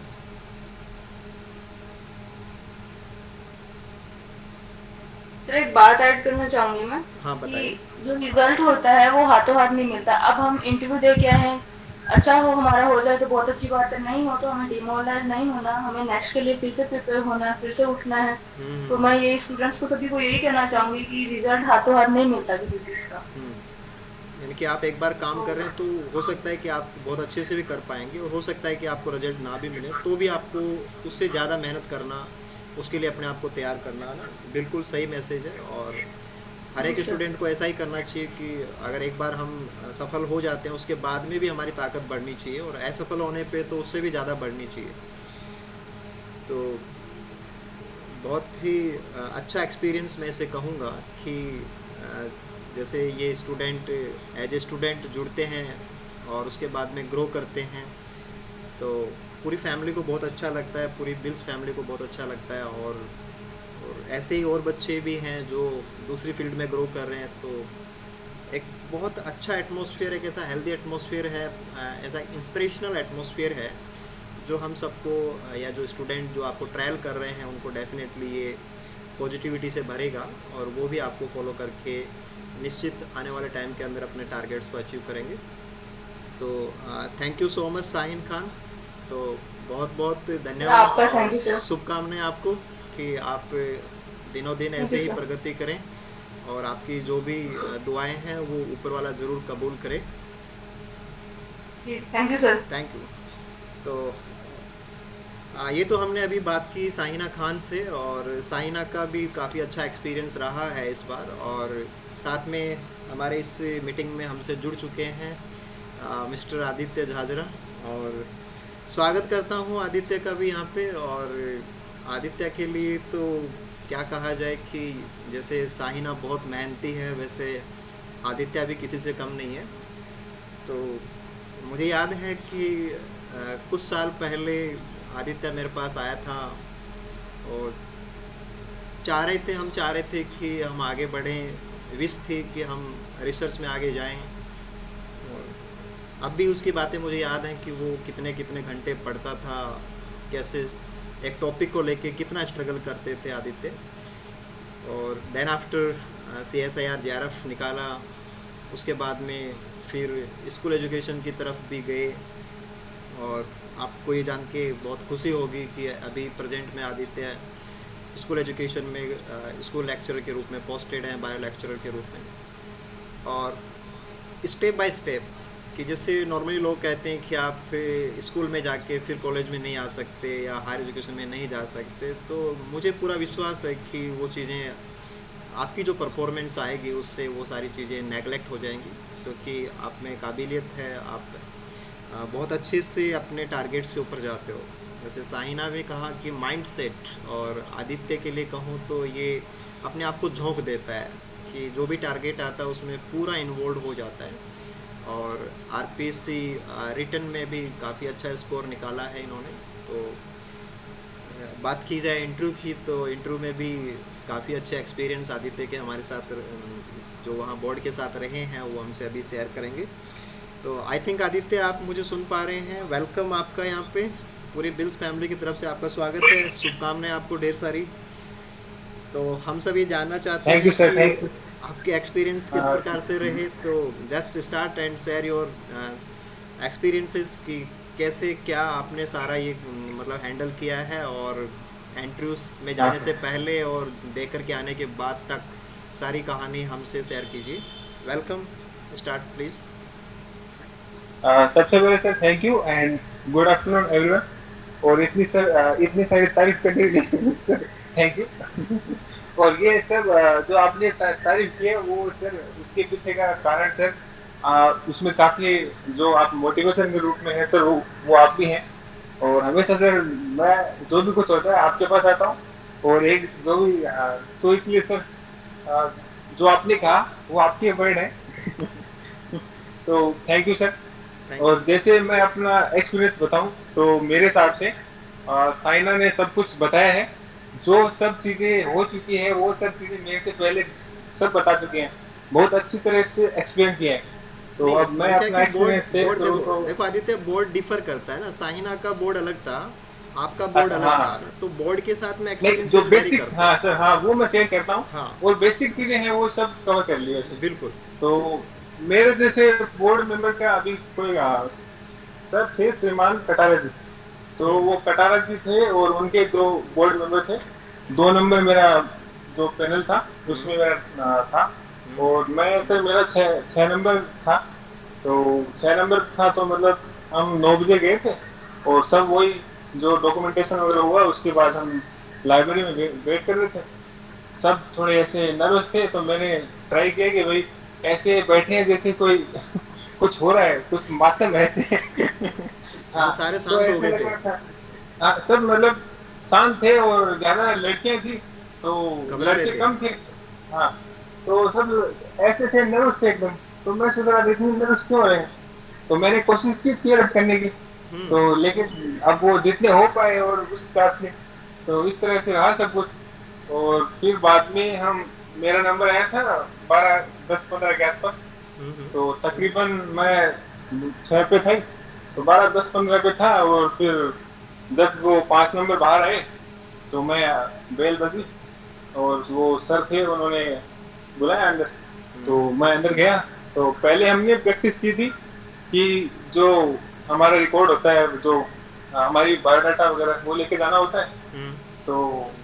सर एक बात ऐड करना चाहूंगी मैं हाँ कि बताइए। जो रिजल्ट होता है वो हाथों हाथ नहीं मिलता। अब हम इंटरव्यू दे के आए हैं, अच्छा हो हमारा हो जाए तो बहुत अच्छी बात है, नहीं हो तो हमें डिमोरलाइज नहीं होना, हमें नेक्स्ट के लिए फिर से प्रिपेयर होना है, फिर से उठना है। तो मैं ये स्टूडेंट्स को सभी को यही कहना चाहूंगी कि रिजल्ट हाथों हाथ नहीं मिलता किसी चीज़ का। यानी कि आप एक बार काम कर रहे हैं तो हो सकता है कि आप बहुत अच्छे से भी कर पाएंगे, और हो सकता है कि आपको रिजल्ट ना भी मिले तो भी आपको उससे ज़्यादा मेहनत करना, उसके लिए अपने आप को तैयार करना ना, बिल्कुल सही मैसेज है। और हर एक जी सर। स्टूडेंट को ऐसा ही करना चाहिए कि अगर एक बार हम सफल हो जाते हैं उसके बाद में भी हमारी ताकत बढ़नी चाहिए, और असफल होने पे तो उससे भी ज़्यादा बढ़नी चाहिए। तो बहुत ही अच्छा एक्सपीरियंस मैं इसे कहूँगा कि अ, जैसे ये स्टूडेंट एज ए स्टूडेंट जुड़ते हैं और उसके बाद में ग्रो करते हैं तो पूरी फैमिली को बहुत अच्छा लगता है, पूरी बिल्स फैमिली को बहुत अच्छा लगता है। और ऐसे ही और बच्चे भी हैं जो दूसरी फील्ड में ग्रो कर रहे हैं, तो एक बहुत अच्छा एटमॉस्फेयर, एक ऐसा हेल्दी एटमॉस्फेयर है, ऐसा इंस्पिरेशनल एटमॉस्फेयर है जो हम सबको या जो स्टूडेंट जो आपको ट्रायल कर रहे हैं उनको डेफिनेटली ये पॉजिटिविटी से भरेगा, और वो भी आपको फॉलो करके निश्चित आने वाले टाइम के अंदर अपने टारगेट्स को अचीव करेंगे। तो thank you so much Sahin Khan. तो बहुत बहुत धन्यवाद आपका और थैंक यू सर। शुभकामनाएं आपको कि आप दिनों दिन थैंक ऐसे यू ही सर। प्रगति करें, और आपकी जो भी दुआएं हैं वो ऊपर वाला ज़रूर कबूल करे। जी thank you sir. Thank you. तो ये तो हमने अभी बात की साहिना खान से, और साहिना का भी काफ़ी अच्छा एक्सपीरियंस रहा है इस बार, और साथ में हमारे इस मीटिंग में हमसे जुड़ चुके हैं मिस्टर आदित्य झाजरा, और स्वागत करता हूँ आदित्य का भी यहाँ पे। और आदित्य के लिए तो क्या कहा जाए कि जैसे साहिना बहुत मेहनती है, वैसे आदित्य भी किसी से कम नहीं है। तो मुझे याद है कि कुछ साल पहले आदित्य मेरे पास आया था, और हम चाह रहे थे कि हम आगे बढ़ें, विश थी कि हम रिसर्च में आगे जाएं। और अब भी उसकी बातें मुझे याद हैं कि वो कितने कितने घंटे पढ़ता था, कैसे एक टॉपिक को लेके कितना स्ट्रगल करते थे आदित्य। और देन आफ्टर CSIR JRF निकाला, उसके बाद में फिर स्कूल एजुकेशन की तरफ भी गए, और आपको ये जान के बहुत खुशी होगी कि अभी प्रेजेंट में आदित्य स्कूल एजुकेशन में स्कूल लेक्चरर के रूप में पोस्टेड हैं, बायो लेक्चरर के रूप में। और स्टेप बाय स्टेप, कि जैसे नॉर्मली लोग कहते हैं कि आप स्कूल में जाके फिर कॉलेज में नहीं आ सकते या हायर एजुकेशन में नहीं जा सकते, तो मुझे पूरा विश्वास है कि वो चीज़ें, आपकी जो परफॉर्मेंस आएगी उससे वो सारी चीज़ें नेगलेक्ट हो जाएंगी, क्योंकि आप में काबिलियत है, आप बहुत अच्छे से अपने टारगेट्स के ऊपर जाते हो। जैसे साइना ने कहा कि माइंड सेट, और आदित्य के लिए कहूँ तो ये अपने आप को झोंक देता है कि जो भी टारगेट आता है उसमें पूरा इन्वॉल्व हो जाता है। और आरपीएससी रिटन में भी काफ़ी अच्छा स्कोर निकाला है इन्होंने। तो बात की जाए इंटरव्यू की, तो इंटरव्यू में भी काफ़ी अच्छे एक्सपीरियंस आदित्य के हमारे साथ जो वहाँ बोर्ड के साथ रहे हैं वो हमसे अभी शेयर करेंगे। तो आई थिंक आदित्य आप मुझे सुन पा रहे हैं। वेलकम आपका यहाँ पे, पूरी बिल्स फैमिली की तरफ से आपका स्वागत है, शुभकामनाएं आपको ढेर सारी। तो हम सब ये जानना चाहते हैं कि आपके एक्सपीरियंस किस प्रकार से रहे। तो just start and share your experiences कि कैसे क्या आपने सारा ये मतलब हैंडल किया है, और इंटरव्यूज में जाने से पहले और देख कर के आने के बाद तक सारी कहानी हमसे शेयर कीजिए। Welcome, start please. सबसे पहले sir thank you and good afternoon everyone. और इतनी सारी तारीफ करने के लिए सर थैंक यू। और ये सब जो आपने तारीफ की है वो सर उसके पीछे का कारण सर उसमें काफ़ी जो आप मोटिवेशन के रूप में है सर वो आप भी हैं। और हमेशा सर मैं जो भी कुछ होता है आपके पास आता हूँ, और एक जो भी तो इसलिए सर जो आपने कहा वो आपके वर्ड है। तो थैंक यू सर। और जैसे मैं अपना एक्सपीरियंस बताऊं तो मेरे हिसाब से साइना ने सब कुछ बताया है। जो सब चीज़ें हो चुकी है वो सब चीज़ें मेरे से पहले सब बता चुके हैं, बहुत अच्छी तरह से एक्सप्लेन किया है। तो अब मैं अपना एक्सपीरियंस से देखो आदित्य, बोर्ड डिफर करता है ना, साइना का बोर्ड अलग था, आपका बोर्ड अलग था, तो बोर्ड के साथ में एक्सपीरियंस जो बेसिक हाँ सर हाँ वो मैं शेयर करता हूँ। हाँ, और बेसिक चीज़ें हैं वो सब कवर कर लिया सर। बिल्कुल। तो मेरे जैसे बोर्ड मेंबर का अभी कोई सर थे श्रीमान कटारा जी, तो वो कटारा जी थे और उनके 2 बोर्ड मेंबर थे। 2 नंबर मेरा जो पैनल था उसमें मेरा था, और मैं सर मेरा 6 नंबर था। तो 6 नंबर था तो मतलब हम 9 बजे गए थे, और सब वही जो डॉक्यूमेंटेशन वगैरह हुआ उसके बाद हम लाइब्रेरी में वेट कर रहे थे। सब थोड़े ऐसे नर्वस थे, तो मैंने ट्राई किया कि भाई ऐसे बैठे हैं जैसे कोई कुछ हो रहा है, कुछ मातम ऐसे। हाँ, सारे शांत हो गए थे। हाँ, सब मतलब शांत थे, और ज्यादा लड़कियां थी तो लड़के कम थे। हाँ, तो सब ऐसे थे, नर्वस थे एकदम। तो मैं सोच रहा था इतनी नर्वस क्यों हो रहे हैं, तो मैंने कोशिश की चीयर अप करने की। तो लेकिन अब वो जितने हो पाए और उस हिसाब से, तो इस तरह से रहा सब कुछ। और फिर बाद में मेरा नंबर आया था 12-10-15 के आसपास। तो तकरीबन मैं 6 पे था, तो 12-10-15 पे था। और फिर जब वो 5 नंबर बाहर आए तो मैं बेल बजी, और वो सर थे उन्होंने बुलाया अंदर। तो मैं अंदर गया। तो पहले हमने प्रैक्टिस की थी कि जो हमारा रिकॉर्ड होता है, जो हमारी बायोडाटा वगैरह वो लेके जाना होता है। तो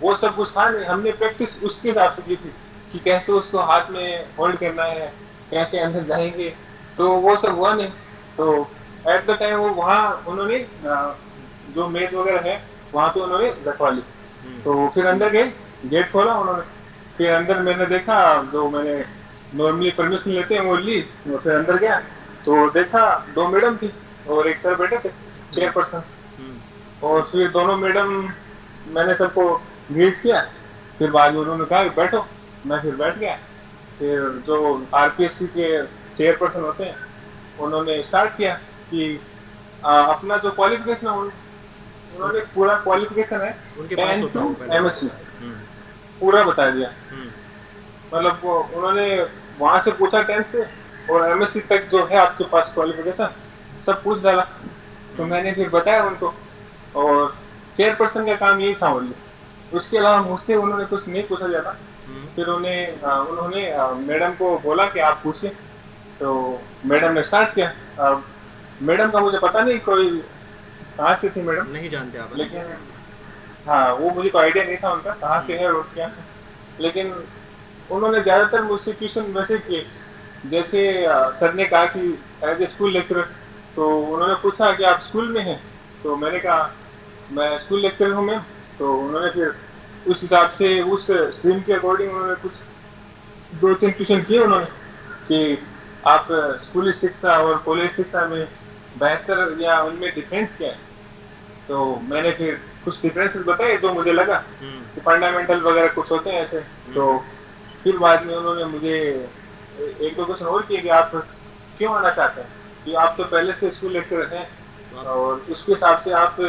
वो सब कुछ था नहीं, हमने प्रैक्टिस उसके हिसाब से की थी कि कैसे उसको हाथ में होल्ड करना है, कैसे अंदर जाएंगे। तो वो सब हुआ नहीं। तो एट द टाइम वो वहाँ उन्होंने जो मेज वगैरह है वहाँ पे उन्होंने रखवा ली। तो फिर अंदर गए, गेट खोला उन्होंने। फिर अंदर मैंने देखा, जो मैंने नॉर्मली परमिशन लेते हैं वो ली। और फिर अंदर गया तो देखा 2 मैडम थी और एक सर बैठे थे, चेयरपर्सन। और फिर दोनों मैडम, मैंने सबको ग्रीट किया। फिर बाद में उन्होंने कहा बैठो, मैं फिर बैठ गया। फिर जो आरपीएससी के चेयरपर्सन होते हैं उन्होंने स्टार्ट किया कि अपना जो क्वालिफिकेशन है उन्होंने पूरा क्वालिफिकेशन है उनके पास होता है एमएससी पूरा बता दिया। मतलब वो उन्होंने वहाँ से पूछा 10th से, और एमएससी तक जो है आपके पास क्वालिफिकेशन सब पूछ डाला। तो मैंने फिर बताया उनको, और चेयरपर्सन का काम यही था ओनली, उसके अलावा मुझसे उन्होंने कुछ नहीं पूछा जाता। फिर उन्होंने मैडम को बोला कि आप पूछिए। तो मैडम ने स्टार्ट किया। मैडम का मुझे पता नहीं कोई कहाँ से थी मैडम, नहीं जानते आप, लेकिन हाँ, वो मुझे कोई आइडिया नहीं था उनका कहाँ से है और क्या है, लेकिन उन्होंने ज़्यादातर मुझसे क्वेश्चन वैसे किए, जैसे सर ने कहा कि एज ए स्कूल लेक्चरर, तो उन्होंने पूछा कि आप स्कूल में हैं, तो मैंने कहा मैं स्कूल लेक्चरर हूँ मैम। तो उन्होंने फिर उस हिसाब से उस स्ट्रीम के अकॉर्डिंग उन्होंने कुछ 2-3 क्वेश्चन किए उन्होंने कि आप स्कूली शिक्षा और कॉलेज शिक्षा में बेहतर या उनमें डिफरेंस क्या है। तो मैंने फिर कुछ डिफरेंसेस बताए जो मुझे लगा कि फंडामेंटल वगैरह कुछ होते हैं ऐसे। तो फिर बाद में उन्होंने मुझे एक दो क्वेश्चन और किए कि आप क्यों आना चाहते हैं, कि आप तो पहले से स्कूल लेक्चरर हैं और उसके हिसाब से आप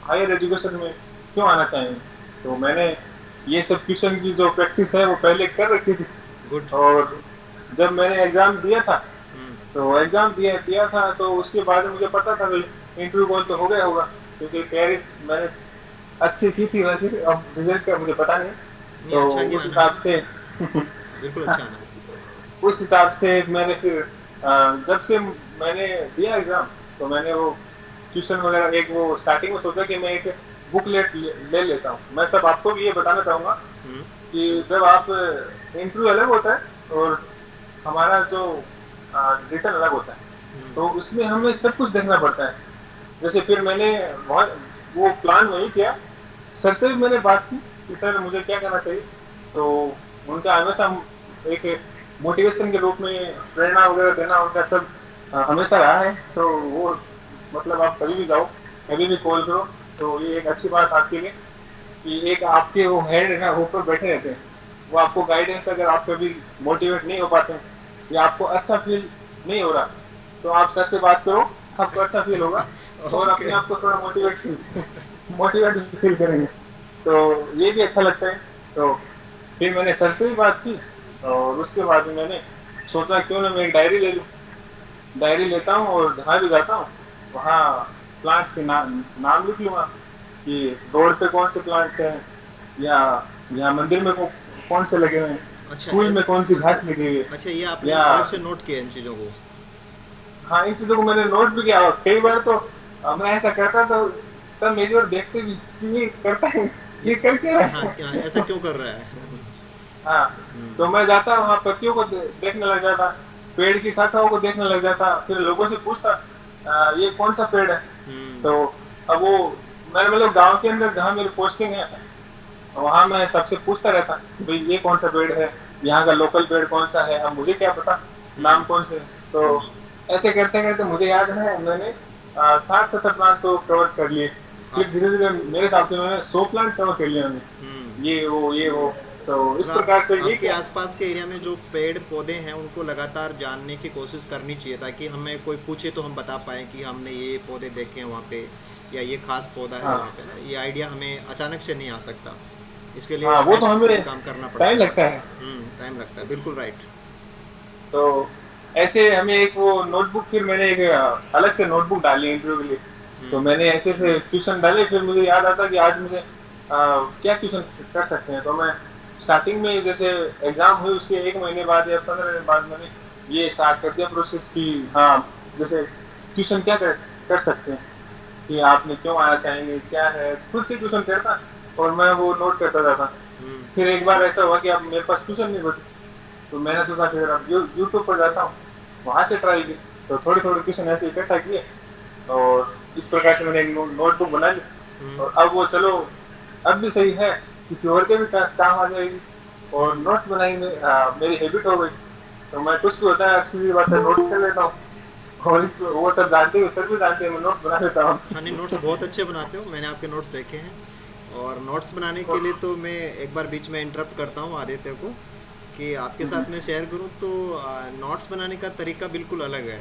हायर एजुकेशन में क्यों आना चाहेंगे। तो मैंने ये सब क्वेश्चन की जो प्रैक्टिस है वो पहले कर रखी थी। गुड। और जब मैंने एग्ज़ाम दिया था तो एग्ज़ाम दिया था तो उसके बाद मुझे पता था भाई इंटरव्यू कॉल तो हो गया होगा, क्योंकि तैयारी मैंने अच्छी की थी वैसे। अब रिजल्ट का मुझे पता नहीं, तो अच्छा उस हिसाब से बिल्कुल अच्छा ना। उस हिसाब से मैंने फिर जब से मैंने दिया एग्ज़ाम तो मैंने वो ट्यूशन वगैरह एक वो स्टार्टिंग में सोचा कि मैं एक बुकलेट ले लेता हूँ। मैं सब आपको भी ये बताना चाहूँगा कि जब आप इंटरव्यू अलग होता है और हमारा जो रिटर्न अलग होता है, तो उसमें हमें सब कुछ देखना पड़ता है। जैसे फिर मैंने वो प्लान वही किया, सर से भी मैंने बात की कि सर मुझे क्या करना चाहिए। तो उनका हमेशा एक मोटिवेशन के रूप में प्रेरणा वगैरह देना उनका सब हमेशा रहा है। तो वो मतलब आप कभी भी जाओ, कभी भी कॉल करो, तो ये एक अच्छी बात आपके लिए कि एक आपके वो हेड है ना ऊपर बैठे रहते हैं, वो आपको गाइडेंस, अगर आप कभी मोटिवेट नहीं हो पाते या आपको अच्छा फील नहीं हो रहा तो आप सर से बात करो, आपको अच्छा फील होगा और अपने आप को थोड़ा मोटिवेट फील करेंगे, तो ये भी अच्छा लगता है। तो फिर मैंने सर से भी बात की और उसके बाद मैंने सोचा क्यों ना मैं एक डायरी ले लूँ। डायरी लेता हूँ और जहाँ भी जाता हूँ वहाँ प्लांट्स के नाम लिख लूँगा कि रोड पे कौन से प्लांट्स हैं या मंदिर में कौन से लगे हुए हैं, अच्छा, स्कूल में कौन सी घास लगी हुई है। अच्छा, ये आपने या अलग से नोट किया इन चीज़ों को? हाँ, इन चीज़ों को मैंने नोट भी किया। और कई बार तो मैं ऐसा करता तो सब मेरी ओर देखते भी कि ये करता है, ये करके रहा हाँ, है। क्या ऐसा क्यों कर रहा है? हाँ, तो मैं जाता वहाँ पत्तियों को देखने लग जाता, पेड़ की शाखाओं को देखने लग जाता, फिर लोगों से पूछता ये कौन सा पेड़ है। तो अब वो मैं मतलब गांव के अंदर जहाँ मेरी पोस्टिंग है वहाँ मैं सबसे पूछता रहता भाई ये कौन सा पेड़ है, यहाँ का लोकल पेड़ कौन सा है, अब मुझे क्या पता नाम कौन से। तो ऐसे करते करते मुझे याद है मैंने 60-70 प्लांट तो कवर कर लिए। फिर धीरे धीरे मेरे हिसाब से मैंने 100 प्लांट कवर कर लिया मैंने, ये वो। तो इस प्रकार से ये आपके आसपास के एरिया में जो पेड़ पौधे हैं उनको लगातार जानने की कोशिश करनी चाहिए, ताकि हमें कोई पूछे तो हम बता पाएँ कि हमने ये पौधे देखे हैं वहाँ पे या ये खास पौधा है वहाँ पे ना। ये आइडिया हमें अचानक से नहीं आ सकता, इसके लिए वो तो हमें काम करना पड़ता है, टाइम लगता है। टाइम लगता है, बिल्कुल राइट। तो ऐसे हमें एक वो नोटबुक, फिर मैंने एक अलग से नोटबुक डाली इंटरव्यू के लिए। तो मैंने ऐसे से क्वेश्चन डाले, फिर मुझे याद आता कि आज मुझे क्या क्वेश्चन कर सकते हैं। तो मैं स्टार्टिंग में जैसे एग्जाम हुई उसके 1 महीने बाद या 15 दिन बाद मैंने ये स्टार्ट कर दिया प्रोसेस की हाँ जैसे क्वेश्चन क्या कर सकते हैं कि आपने क्यों आना चाहेंगे, क्या है, खुद से क्वेश्चन करता और मैं वो नोट करता जाता। फिर एक बार ऐसा हुआ कि अब मेरे पास क्वेश्चन नहीं बचे, तो मैंने सोचा फिर अब यूट्यूब पर जाता हूँ, वहाँ से ट्राई की। तो थोड़े थोड़े क्वेश्चन ऐसे इकट्ठा किए और इस प्रकार से मैंने एक नोटबुक बना ली। और अब वो चलो अब भी सही है, किसी और के भी काम आ जाएगी। और नोट्स बनाई मेरी हैबिट हो गई, तो मैं कुछ भी होता है अच्छी सी बात है नोट कर लेता हूँ। और इसको वो सब जानते हैं, सर भी जानते हैं, मैं नोट्स बना लेता हूँ। हाँ नहीं, नोट्स बहुत अच्छे बनाते हो, मैंने आपके नोट्स देखे हैं। और नोट्स बनाने के लिए तो मैं एक बार बीच में इंटरप्ट करता हूँ आदित्य को कि आपके साथ में शेयर करूँ। तो नोट्स बनाने का तरीका बिल्कुल अलग है।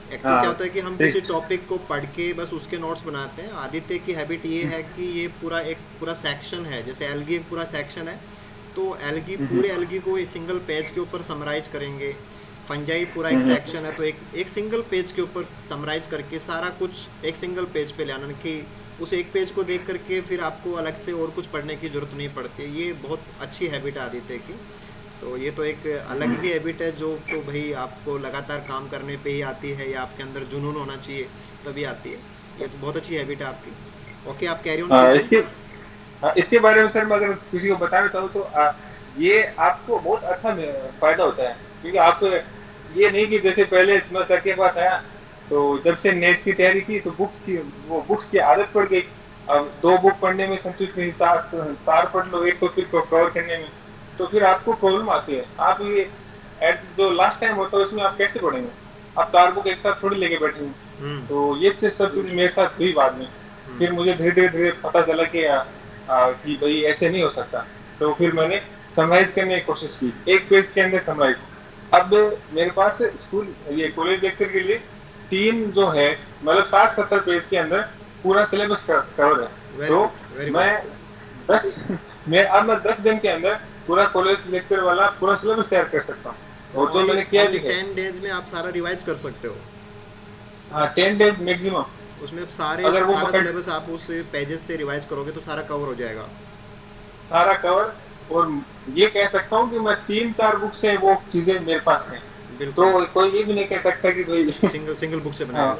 एक तो क्या होता है कि हम किसी टॉपिक को पढ़ के बस उसके नोट्स बनाते हैं। आदित्य की हैबिट ये है कि ये पूरा सेक्शन है, जैसे एल्गी पूरा सेक्शन है तो एल्गी पूरे एल्गी को एक सिंगल पेज के ऊपर समराइज करेंगे। फंजाई पूरा एक सेक्शन है तो एक सिंगल पेज के ऊपर समराइज करके सारा कुछ एक सिंगल पेज पे ले आना कि उस एक पेज को देख करके फिर आपको अलग से और कुछ पढ़ने की ज़रूरत नहीं पड़ती। ये बहुत अच्छी हैबिट है आदित्य की। तो ये तो एक अलग ही हैबिट है जो तो भाई आपको लगातार काम करने पे ही आती है या आपके अंदर जुनून होना चाहिए तभी आती है। ये तो बहुत अच्छी हैबिट है आपकी। ओके, आप कैरी ऑन हाँ, कीजिए। इसके बारे में सर मैं अगर किसी को बताना चाहूँ तो ये आपको बहुत अच्छा फायदा होता है, क्योंकि आप ये नहीं कि जैसे पहले मैं सर के पास आया तो जब से नेट की तैयारी की तो बुक्स की आदत पड़ गई। अब 2 बुक पढ़ने में संतुष्ट नहीं, चार पढ़ लो एक टॉपिक को कवर करने में, तो फिर आपको प्रॉब्लम आती है। आप ये जो लास्ट टाइम होता है उसमें आप कैसे पढ़ेंगे? आप 4 बुक एक साथ थोड़ी लेके बैठेंगे। तो ये सब चीज मेरे साथ हुई बाद में। फिर मुझे धीरे धीरे पता चला कि भाई ऐसे नहीं हो सकता। तो फिर मैंने समराइज करने की कोशिश की, एक पेज के अंदर समराइज। अब मेरे पास स्कूल ये कॉलेज लेक्चर के लिए 3 जो है मतलब 60-70 पेज के अंदर पूरा सिलेबस कवर है। तो मैं 10 दिन के अंदर पूरा कॉलेज लेक्चर वाला पूरा सिलेबस तैयार कर सकता हूँ। और जो मैंने किया भी है 10 डेज में आप सारा रिवाइज कर सकते हो। हाँ, 10 डेज मैक्सिमम। उसमें सारा सिलेबस आप उस पेजेस से रिवाइज करोगे तो सारा कवर हो जाएगा, सारा कवर। और ये कह सकता हूँ कि मैं 3-4 बुक से वो चीजें मेरे पास हैं। तो कोई ये भी नहीं कह सकता कि भाई सिंगल बुक से बनाया।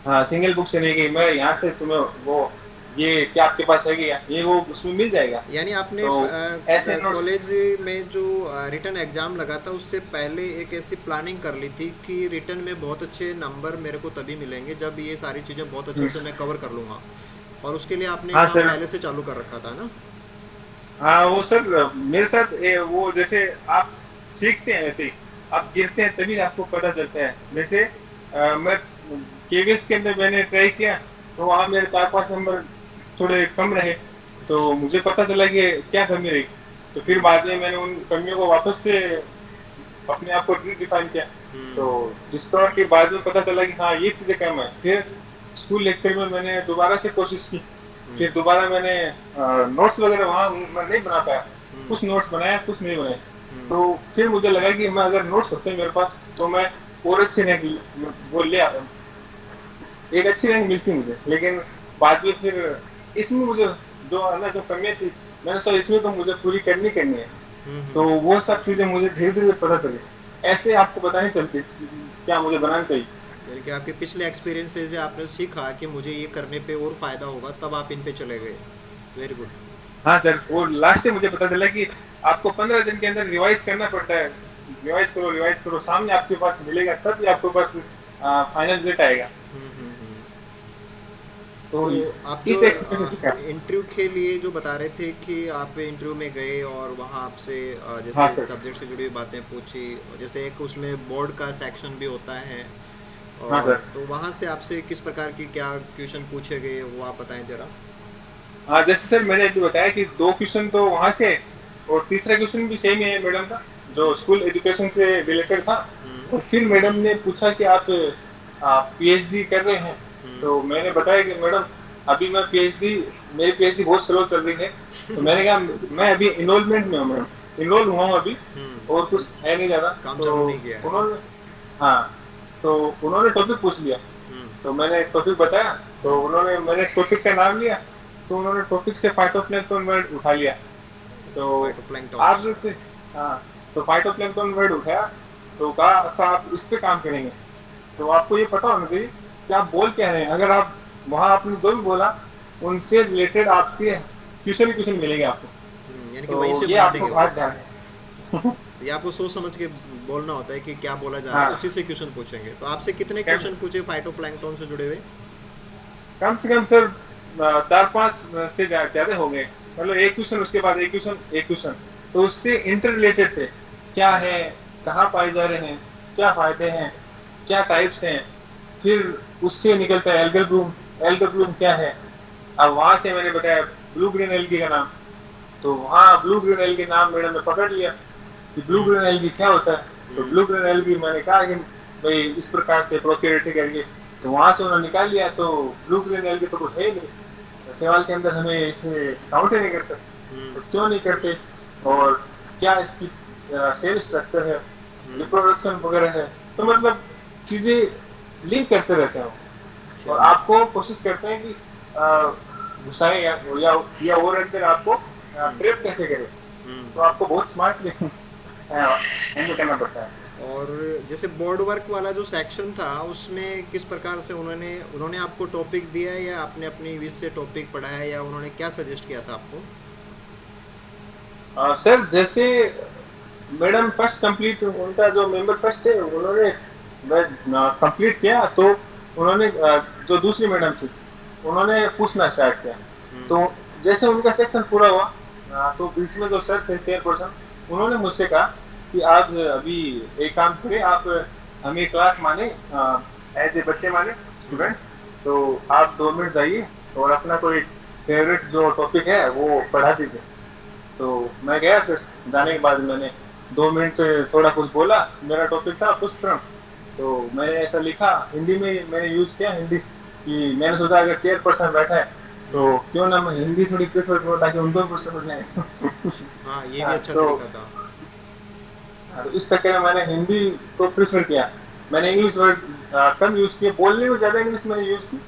हाँ, सिंगल बुक से नहीं गई मैं यहाँ से तुम्हें वो ये क्या आपके पास है क्या ये वो उसमें मिल जाएगा। यानी आपने ऐसे कॉलेज में जो रिटन एग्जाम लगा था उससे पहले एक ऐसी प्लानिंग कर ली थी कि रिटन में बहुत अच्छे नंबर मेरे को तभी मिलेंगे जब ये सारी चीज़ें बहुत अच्छे से मैं कवर कर लूँगा, और उसके लिए आपने पहले से चालू कर रखा था ना? हाँ वो सर मेरे साथ वो जैसे आप सीखते हैं वैसे ही आप गिरते हैं तभी आपको पता चलता है। जैसे मैं केवीएस के अंदर मैंने ट्राई किया तो वहाँ मेरे 4-5 नंबर थोड़े कम रहे, तो मुझे पता चला कि क्या कमी रही। तो फिर बाद में मैंने उन कमियों को वापस से अपने आप को डिफाइन किया। तो डिस्कवर के बाद में पता चला कि हाँ ये चीज़ें कम है। फिर स्कूल लेक्चर में मैंने दोबारा से कोशिश की, फिर दोबारा मैंने नोट्स वगैरह वहाँ मैं नहीं बना पाया, कुछ नोट्स बनाया कुछ नहीं बनाए। तो फिर मुझे लगा कि मैं अगर नोट्स होते मेरे पास तो मैं और अच्छी रैंक वो ले आता, एक अच्छी रैंक मिलती मुझे। लेकिन बाद में फिर इसमें मुझे जो कमियाँ थी मैंने सोचा इसमें तो मुझे पूरी करनी है। तो वो सब चीज़ें मुझे धीरे धीरे पता चली, ऐसे आपको पता नहीं चलती क्या मुझे बनाना चाहिए। यानी कि आपके पिछले एक्सपीरियंस से आपने सीखा कि मुझे ये करने पे और फायदा होगा, तब आप इन पे चले गए। Very good. हाँ सर, वो लास्ट में मुझे पता चला कि आपको 15 दिन के अंदर रिवाइज करना पड़ता है। रिवाइज करो सामने आपके पास मिलेगा तब आपके पास फाइनल रिजल्ट आएगा। तो आप इंटरव्यू के लिए जो बता रहे थे कि आप इंटरव्यू में गए और वहाँ आपसे जैसे सब्जेक्ट से जुड़ी हुई बातें पूछी, जैसे एक उसमें बोर्ड का सेक्शन भी होता है, और तो वहाँ से आपसे किस प्रकार की क्या क्वेश्चन पूछे गए वो आप बताएं जरा। हाँ जैसे सर मैंने अभी बताया कि 2 क्वेश्चन तो वहाँ से और तीसरा क्वेश्चन भी सेम है मैडम का जो स्कूल एजुकेशन से रिलेटेड था। और फिर मैडम ने पूछा कि आप पीएचडी कर रहे हैं, तो मैंने बताया कि मैडम अभी मैं मेरी पीएचडी बहुत स्लो चल रही है। तो मैंने कहा मैं अभी इनरोलमेंट में हूँ मैडम, इनरोल हुआ हूँ अभी और कुछ है नहीं ज़्यादा। तो उन्होंने टॉपिक पूछ लिया, तो मैंने टॉपिक बताया, तो मैंने टॉपिक का नाम लिया, तो उन्होंने टॉपिक से फाइटोप्लैंक्टन वर्ड उठा लिया। तो आप से तो फाइटोप्लैंक्टन वर्ड उठाया तो कहा अच्छा आप इस पे काम करेंगे। तो आपको ये पता होना चाहिए कि आप बोल क्या रहे हैं। अगर आप वहाँ आपने जो भी बोला उनसे रिलेटेड आपसे क्वेश्चन मिलेंगे आपको, यानी कि वहीं से ये आपको बात ध्यान है। ये आपको सोच समझ के बोलना होता है कि क्या बोला जा रहा है, उसी से क्वेश्चन पूछेंगे। तो आपसे कितने क्वेश्चन पूछे फाइटोप्लैंक्टन से जुड़े हुए? कम से कम सर 4-5 से ज्यादा हो गए, मतलब एक क्वेश्चन उसके बाद एक क्वेश्चन तो उससे इंटर रिलेटेड थे। क्या है, कहाँ पाए जा रहे हैं, क्या फायदे हैं, क्या टाइप्स हैं, फिर उससे निकलता है एल्गल ब्लूम क्या है। अब वहाँ से मैंने बताया ब्लू ग्रीन एल्गी का नाम, तो वहाँ ब्लू ग्रीन एल्गी नाम मैंने ने पकड़ लिया कि ब्लू ग्रीन एल्गी क्या होता है। तो ब्लू ग्रीन एल्गी मैंने कहा कि भाई इस प्रकार से प्रोकैरियोटिक एल्गी, तो वहाँ से उन्होंने निकाल लिया। तो ब्लू ग्रीन एल्गी तो कुछ है ही नहीं, सवाल के अंदर हमें इसे काउंट ही नहीं करते, तो क्यों नहीं करते और क्या इसकी सेल स्ट्रक्चर है, रिप्रोडक्शन वगैरह है। तो मतलब चीज़ें लिंक करते रहते हैं और आपको कोशिश करते हैं कि घुसाएं या और अंदर आपको ट्रैप कैसे करें। तो आपको बहुत स्मार्टली हैंडल करना पड़ता है। और जैसे बोर्ड वर्क वाला जो सेक्शन था उसमें किस प्रकार से उन्होंने उन्होंने आपको टॉपिक दिया है या आपने अपनी विश से टॉपिक पढ़ा है या उन्होंने क्या सजेस्ट किया था आपको? सर जैसे मैडम फर्स्ट कंप्लीट, उनका जो मेंबर फर्स्ट थे उन्होंने कंप्लीट किया, तो उन्होंने जो दूसरी मैडम थी उन्होंने पूछना स्टार्ट किया। तो जैसे उनका सेक्शन पूरा हुआ तो बीच में जो सर थे चेयरपर्सन, उन्होंने मुझसे कहा कि आप अभी एक काम करें, आप हमें क्लास माने एज ए बच्चे माने स्टूडेंट, तो आप 2 मिनट जाइए और अपना कोई फेवरेट जो टॉपिक है वो पढ़ा दीजिए। तो मैं गया, फिर जाने के बाद मैंने 2 मिनट थोड़ा कुछ बोला। मेरा टॉपिक था पुष्पक्रम, तो मैंने ऐसा लिखा हिंदी में, मैंने यूज किया हिंदी कि मैंने सोचा अगर चेयरपर्सन बैठा है तो क्यों ना मैं हिंदी थोड़ी प्रेफर करूं ताकि उनको भी कुछ समझ में आए। हाँ, ये भी अच्छा तरीका था। तो इस चक्कर में मैंने हिंदी को प्रेफर किया। मैंने इंग्लिश वर्ड कम यूज किए, बोलने में ज़्यादा इंग्लिश मैंने यूज की,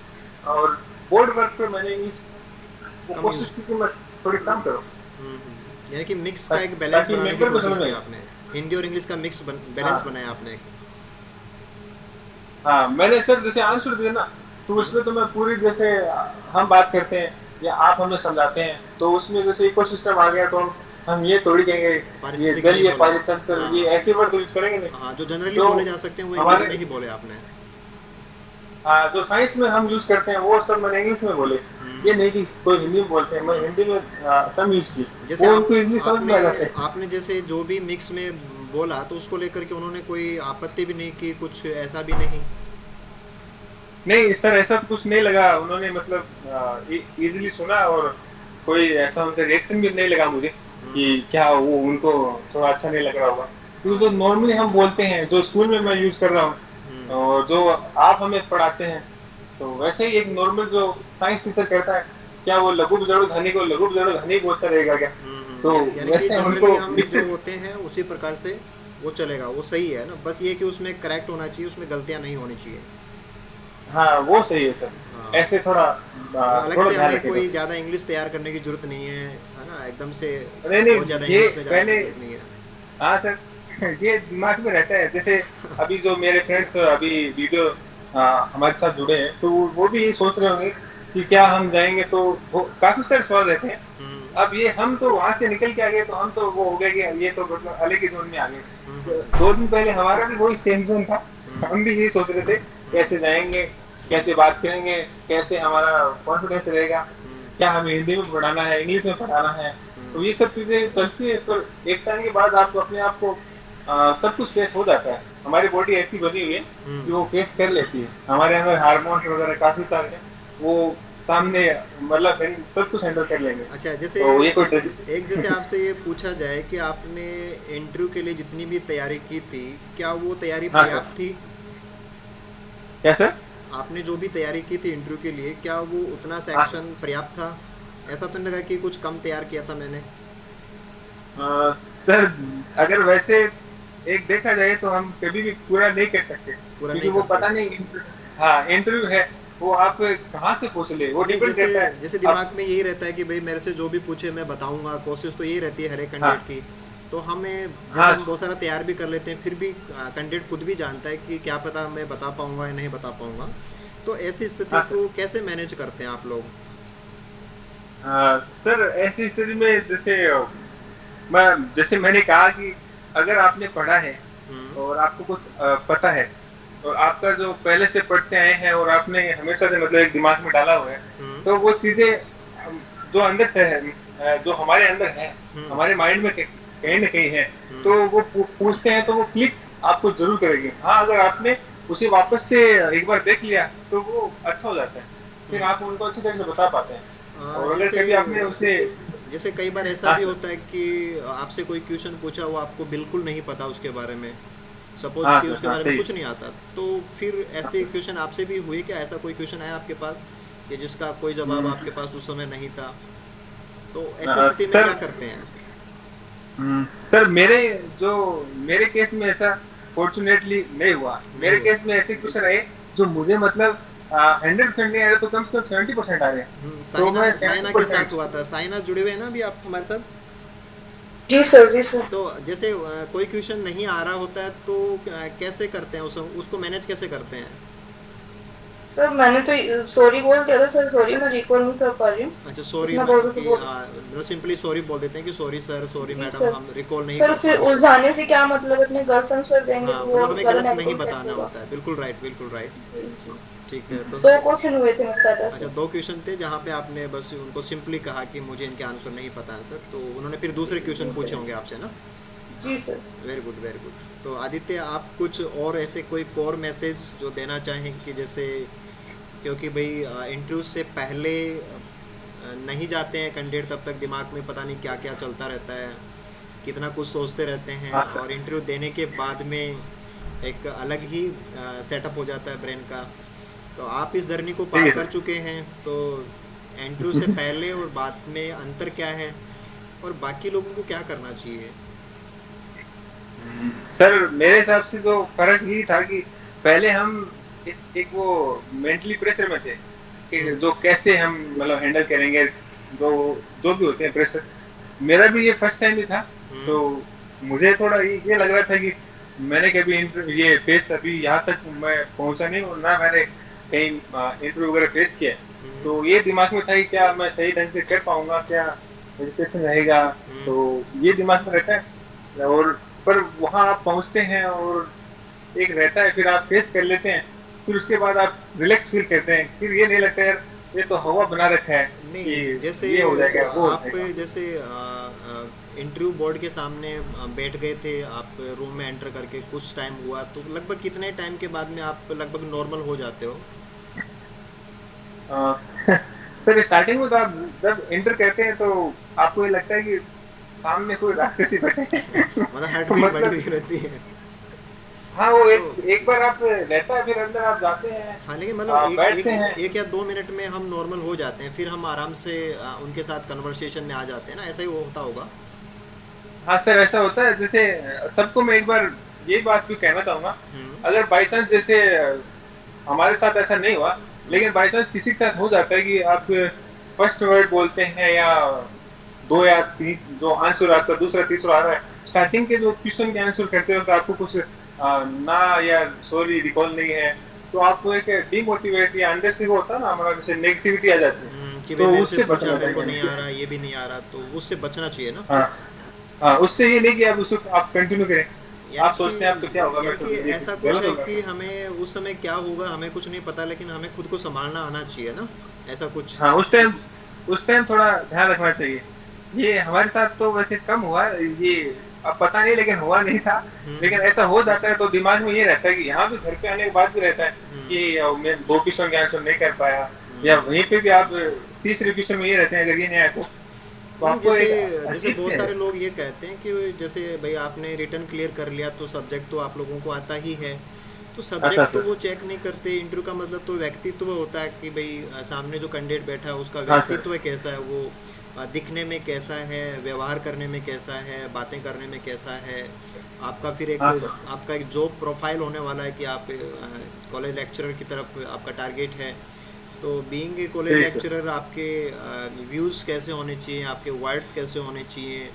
और बोर्ड वर्क पे मैंने इंग्लिश कोशिश की कि मैं थोड़ी कम करूँ। यानी कि मिक्स का एक बैलेंस बनाने की कोशिश की आपने, हिंदी और इंग्लिश का मिक्स बैलेंस बनाया आपने। हाँ, मैंने सर जैसे आंसर दिया ना, तो उसमें तो मैं पूरी, जैसे हम बात करते हैं या आप हमें समझाते हैं, तो उसमें जैसे इकोसिस्टम आ गया तो हम ये थोड़ी कहेंगे ये जल, ये पारितंत्र, ये ऐसे वर्ड यूज करेंगे नहीं। हाँ, जो जनरली बोले जा सकते हैं वो इंग्लिश में ही बोले आपने। हाँ, जो साइंस में हम यूज करते हैं वो सब मैंने इंग्लिश में बोले। ये नहीं कि कोई हिंदी में बोलते हैं, मैं हिंदी में कम यूज की, जैसे वो उनको इजीली समझ में आ जाता है। आपने जैसे जो भी मिक्स में बोला तो उसको लेकर के उन्होंने कोई आपत्ति भी नहीं की, कुछ ऐसा भी नहीं? नहीं सर, ऐसा तो कुछ नहीं लगा। उन्होंने मतलब इजीली सुना और कोई ऐसा उनका रिएक्शन भी नहीं लगा मुझे कि क्या वो उनको थोड़ा अच्छा नहीं लग रहा होगा। तो जो नॉर्मली हम बोलते हैं, जो स्कूल में मैं यूज कर रहा हूँ और जो आप हमें पढ़ाते हैं, तो वैसे ही एक नॉर्मल जो साइंस टीचर कहता है, क्या वो लघु विजड़ ध्वनि को लघु विजड़ ध्वनि बोलता रहेगा क्या? तो वैसे उनको हम जो होते हैं उसी प्रकार से वो चलेगा, वो सही है ना। बस ये कि उसमें करेक्ट होना चाहिए, उसमें गलतियां नहीं होनी चाहिए। हाँ, वो सही है सर। हाँ। ऐसे थोड़ा अलग से हमें कोई ज्यादा इंग्लिश तैयार करने की जरूरत नहीं है ना, एकदम से बहुत ज्यादा इंग्लिश में जाने की जरूरत नहीं है। हाँ सर, ये दिमाग में रहता है। जैसे अभी जो मेरे फ्रेंड्स अभी वीडियो हमारे साथ जुड़े हैं, तो वो भी यही सोच रहे होंगे कि क्या हम जाएंगे तो काफी सारे सवाल रहते हैं। अब ये हम तो वहां से निकल के आ गए, तो हम तो वो हो गए कि ये तो मतलब अलग ही जोन में आ गए। 2 दिन पहले हमारा भी वही सेम जोन था, हम भी यही सोच रहे थे कैसे जाएंगे, कैसे बात करेंगे, कैसे हमारा कॉन्फिडेंस रहेगा, क्या हमें हिंदी में पढ़ाना है, इंग्लिश में पढ़ाना है। तो ये सब चीजें चलती है, तो एक टाइम के बाद आपको अपने आप को सब कुछ फेस हो जाता है। हमारी बॉडी ऐसी बनी हुई है कि वो फेस कर लेती है। हमारे अंदर हार्मोन्स वगैरह काफी सारे हैं, वो सामने मतलब सब कुछ हैंडल कर लेंगे। अच्छा, जैसे तो एक जैसे आपसे ये पूछा जाए कि आपने इंटरव्यू के लिए जितनी भी तैयारी की थी, क्या वो तैयारी पर्याप्त थी? क्या सर? आपने जो भी तैयारी की थी इंटरव्यू के लिए, क्या वो उतना सेक्शन पर्याप्त था? ऐसा तो नहीं लगा कि कुछ कम तैयार किया था मैंने? सर, अगर वैसे एक देखा जाए तो हम कभी भी पूरा नहीं कर सकते, क्योंकि वो पता नहीं। हाँ, इंटरव्यू है, वो आप कहाँ से पूछ ले, वो डिपेंड करता है। जैसे दिमाग में यही रहता है कि भाई मेरे से जो भी पूछे मैं बताऊंगा, कोशिश तो यही रहती है हर एक कैंडिडेट की। तो हमें हम बहुत सारा तैयार भी कर लेते हैं, फिर भी कैंडिडेट खुद भी जानता है कि क्या पता मैं बता पाऊंगा या नहीं बता पाऊंगा। तो ऐसी स्थिति को कैसे मैनेज करते हैं आप लोग? सर, ऐसी स्थिति में जैसे मैंने कहा कि अगर आपने पढ़ा है और आपको कुछ पता है और आपका जो पहले से पढ़ते आए हैं और आपने हमेशा से मतलब एक दिमाग में डाला हुआ है, तो वो चीजें जो अंदर से है, जो हमारे अंदर है, हमारे माइंड में कहीं ना कहीं है, तो वो पूछते हैं तो वो क्लिक आपको जरूर करेगी। हाँ, अगर आपने उसे वापस से एक बार देख लिया तो वो अच्छा हो जाता है, फिर आप उनको अच्छी तरह से बता पाते हैं। और अगर कभी आपने उसे जैसे कई बार ऐसा भी होता है कि आपसे कोई क्वेश्चन पूछा, वो आपको बिल्कुल नहीं पता उसके बारे में, सपोज कि उसके बारे में कुछ नहीं आता, तो फिर ऐसे क्वेश्चन आपसे भी हुए क्या? ऐसा कोई क्वेश्चन आया आपके पास कि जिसका कोई जवाब आपके पास उस समय नहीं था? तो ऐसी स्थिति में क्या करते हैं? सर, मेरे केस में ऐसा फॉर्चुनेटली नहीं हुआ। मेरे केस में ऐसे क्वेश्चन आए जो मुझे मतलब 100% नहीं आ रहे, तो कम से कम 70% आ रहे हैं। साइना के साथ हुआ था। साइना जुड़े हुए हैं ना अभी आप हमारे साथ? जी सर, जी सर। तो जैसे कोई क्वेश्चन नहीं आ रहा होता है तो कैसे करते हैं उसको मैनेज कैसे करते हैं? सर मैंने तो सॉरी बोल दिया था सर, सॉरी मैं रिकॉल नहीं कर पा रही हूँ। अच्छा, सॉरी इतना बोल कि बोल मतलब सिंपली सॉरी बोल देते हैं कि सॉरी सर, सॉरी जी मैडम, सर। हम रिकॉल नहीं सर कर पा फिर रहे। उलझाने से क्या मतलब, अपने गर्लफ्रेंड्स पर देंगे हाँ, तो मतलब वो हमें ज़्यादा गलत नहीं नेगेटिव बताना होगा। होता है, बिल्कुल राइट, बिल्कुल राइट। जी जी। ठीक है, तो 2 क्वेश्चन हुए थे मेरे साथ अच्छा, ऐसे। 2 क्वेश्चन थे जहाँ पे आपने बस उनको सिंपली कहा कि मुझे इनके आंसर नहीं पता है सर, तो उन्होंने फिर दूसरे क्वेश्चन जी पूछे सर। होंगे आपसे ना? जी sir. Very good, very good. तो आदित्य, आप कुछ और ऐसे कोई कोर मैसेज जो देना चाहें कि जैसे, क्योंकि भाई इंटरव्यू से पहले नहीं जाते हैं कैंडिडेट तब तक दिमाग में पता नहीं क्या क्या चलता रहता है, कितना कुछ सोचते रहते हैं, हाँ सर। और इंटरव्यू देने के बाद में एक अलग ही सेटअप हो जाता है ब्रेन का। तो आप इस जर्नी को ठीक पार है कर सर। चुके हैं, तो इंटरव्यू से पहले और बाद में अंतर क्या है, और बाकी लोगों को क्या करना चाहिए? सर मेरे हिसाब से तो फर्क यही था कि पहले हम एक वो मेंटली प्रेशर में थे कि हम्म। जो कैसे हम मतलब हैंडल करेंगे, जो जो भी होते हैं प्रेशर। मेरा भी ये फर्स्ट टाइम ही था, हम्म। तो मुझे थोड़ा ये लग रहा था कि मैंने कभी ये फेस अभी यहाँ तक मैं पहुंचा नहीं, और ना मैंने कहीं इंटरव्यू वगैरह फेस किया है। हम्म। तो ये दिमाग में था कि क्या मैं सही ढंग से कर पाऊंगा, क्या एजुकेशन रहेगा, हम्म। तो ये दिमाग में रहता है। और पर वहाँ आप पहुँचते हैं और एक रहता है, फिर आप फेस कर लेते हैं, फिर उसके बाद आप रिलैक्स फील करते हैं, फिर ये नहीं लगता यार ये तो हवा बना रखा है कि नहीं, जैसे ये हो जाएगा वो हो आप जाएगा। जैसे इंटरव्यू बोर्ड के सामने बैठ गए थे, आप रूम में एंटर करके कुछ टाइम हुआ, तो लगभग कितने टाइम के बाद में आप लगभग नॉर्मल हो जाते हो? अ, सर स्टार्टिंग में तो आप जब एंटर करते हैं तो आपको ये लगता है कि सामने कोई राक्षसी बैठे हैं। मतलब हार्ट बीट बढ़ी मतलब हुई रहती है? हाँ, वो तो एक बार आप रहता है, फिर अंदर आप जाते हैं, हाँ, लेकिन मतलब एक बैठते एक हैं। एक या 2 मिनट में हम नॉर्मल हो जाते हैं, फिर हम आराम से उनके साथ कन्वर्सेशन में आ जाते हैं ना, ऐसा ही होता होगा? हाँ सर, ऐसा होता है। जैसे सबको मैं एक बार ये बात भी कहना चाहूंगा, हम्म। अगर बाई चांस जैसे हमारे साथ ऐसा नहीं हुआ, लेकिन बाई चांस किसी के साथ हो जाता है कि आप फर्स्ट वर्ड बोलते हैं या 2 या 3 जो आंसर आपका दूसरा तीसरा आ रहा है, स्टार्टिंग के जो क्वेश्चन के आंसर करते हो तो आपको कुछ ना या सॉरी रिकॉल नहीं है, तो आपको एक डिमोटिवेट या अंदर से वो होता है ना हमारा, जैसे नेगेटिविटी आ जाती है, कि भाई तो मेरे से उससे पूछा, बचना मेरे को चाहिए। नहीं आ रहा, ये भी नहीं आ रहा, तो उससे बचना चाहिए ना? हाँ हाँ, उससे ये नहीं कि आप उसको आप कंटिन्यू करें, यानी आप कि सोचते हैं आप तो क्या होगा, मैं यानी तो कि ये ऐसा कुछ गलत है होगा। कि हमें उस समय क्या होगा हमें कुछ नहीं पता, लेकिन हमें खुद को संभालना आना चाहिए ना, ऐसा कुछ? हाँ, उस टाइम थोड़ा ध्यान रखना चाहिए। ये हमारे साथ तो वैसे कम हुआ ये, अब पता नहीं लेकिन हुआ नहीं था, लेकिन हम्म। ऐसा हो जाता है तो दिमाग में ये रहता है कि यहाँ भी घर पे आने के बाद भी रहता है हम्म। कि मैं 2 क्वेश्चन के आंसर नहीं कर पाया, या हम्म। वहीं पे भी आप तीसरे क्वेश्चन में ये रहते हैं अगर ये नहीं आया तो नहीं, आपको जैसे एक जैसे अजीब बहुत से सारे है। लोग ये कहते हैं कि जैसे भाई आपने रिटर्न क्लियर कर लिया तो सब्जेक्ट तो आप लोगों को आता ही है, तो अच्छा सब्जेक्ट तो सर। वो चेक नहीं करते। इंटरव्यू का मतलब तो व्यक्तित्व होता है कि भाई सामने जो कैंडिडेट बैठा है उसका हाँ सर। व्यक्तित्व कैसा है, वो दिखने में कैसा है, व्यवहार करने में कैसा है, बातें करने में कैसा है। आपका फिर एक हाँ सर। आपका एक जॉब प्रोफाइल होने वाला है कि आप कॉलेज लेक्चरर की तरफ आपका टारगेट है, तो बीइंग ए कॉलेज ठीक है। लेक्चरर आपके व्यूज़ कैसे होने चाहिए, आपके वर्ड्स कैसे होने चाहिए,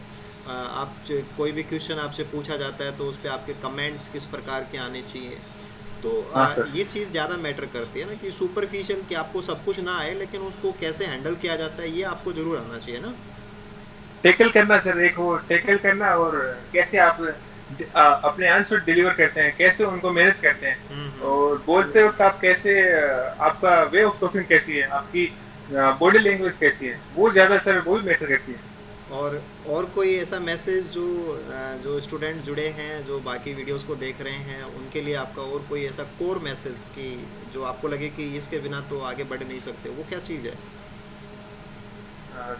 आप कोई भी क्वेश्चन आपसे पूछा जाता है तो उस पर आपके कमेंट्स किस प्रकार के आने चाहिए। तो हाँ सर। ये चीज़ ज़्यादा मैटर करती है ना, कि सुपरफिशियल कि आपको सब कुछ ना आए लेकिन उसको कैसे हैंडल किया जाता है ये आपको ज़रूर आना चाहिए ना। टैकल करना सर, एक वो टैकल करना, और कैसे आप अपने आंसर डिलीवर करते हैं, कैसे उनको मैनेज करते हैं, हम्म। और बोलते वक्त आप कैसे आपका वे ऑफ टॉकिंग कैसी है, आपकी बॉडी लैंग्वेज कैसी है, वो ज़्यादा सर वो भी मैटर करती है। और कोई ऐसा मैसेज जो जो स्टूडेंट जुड़े हैं, जो बाकी वीडियोस को देख रहे हैं, उनके लिए आपका और कोई ऐसा कोर मैसेज कि जो आपको लगे कि इसके बिना तो आगे बढ़ नहीं सकते, वो क्या चीज़ है?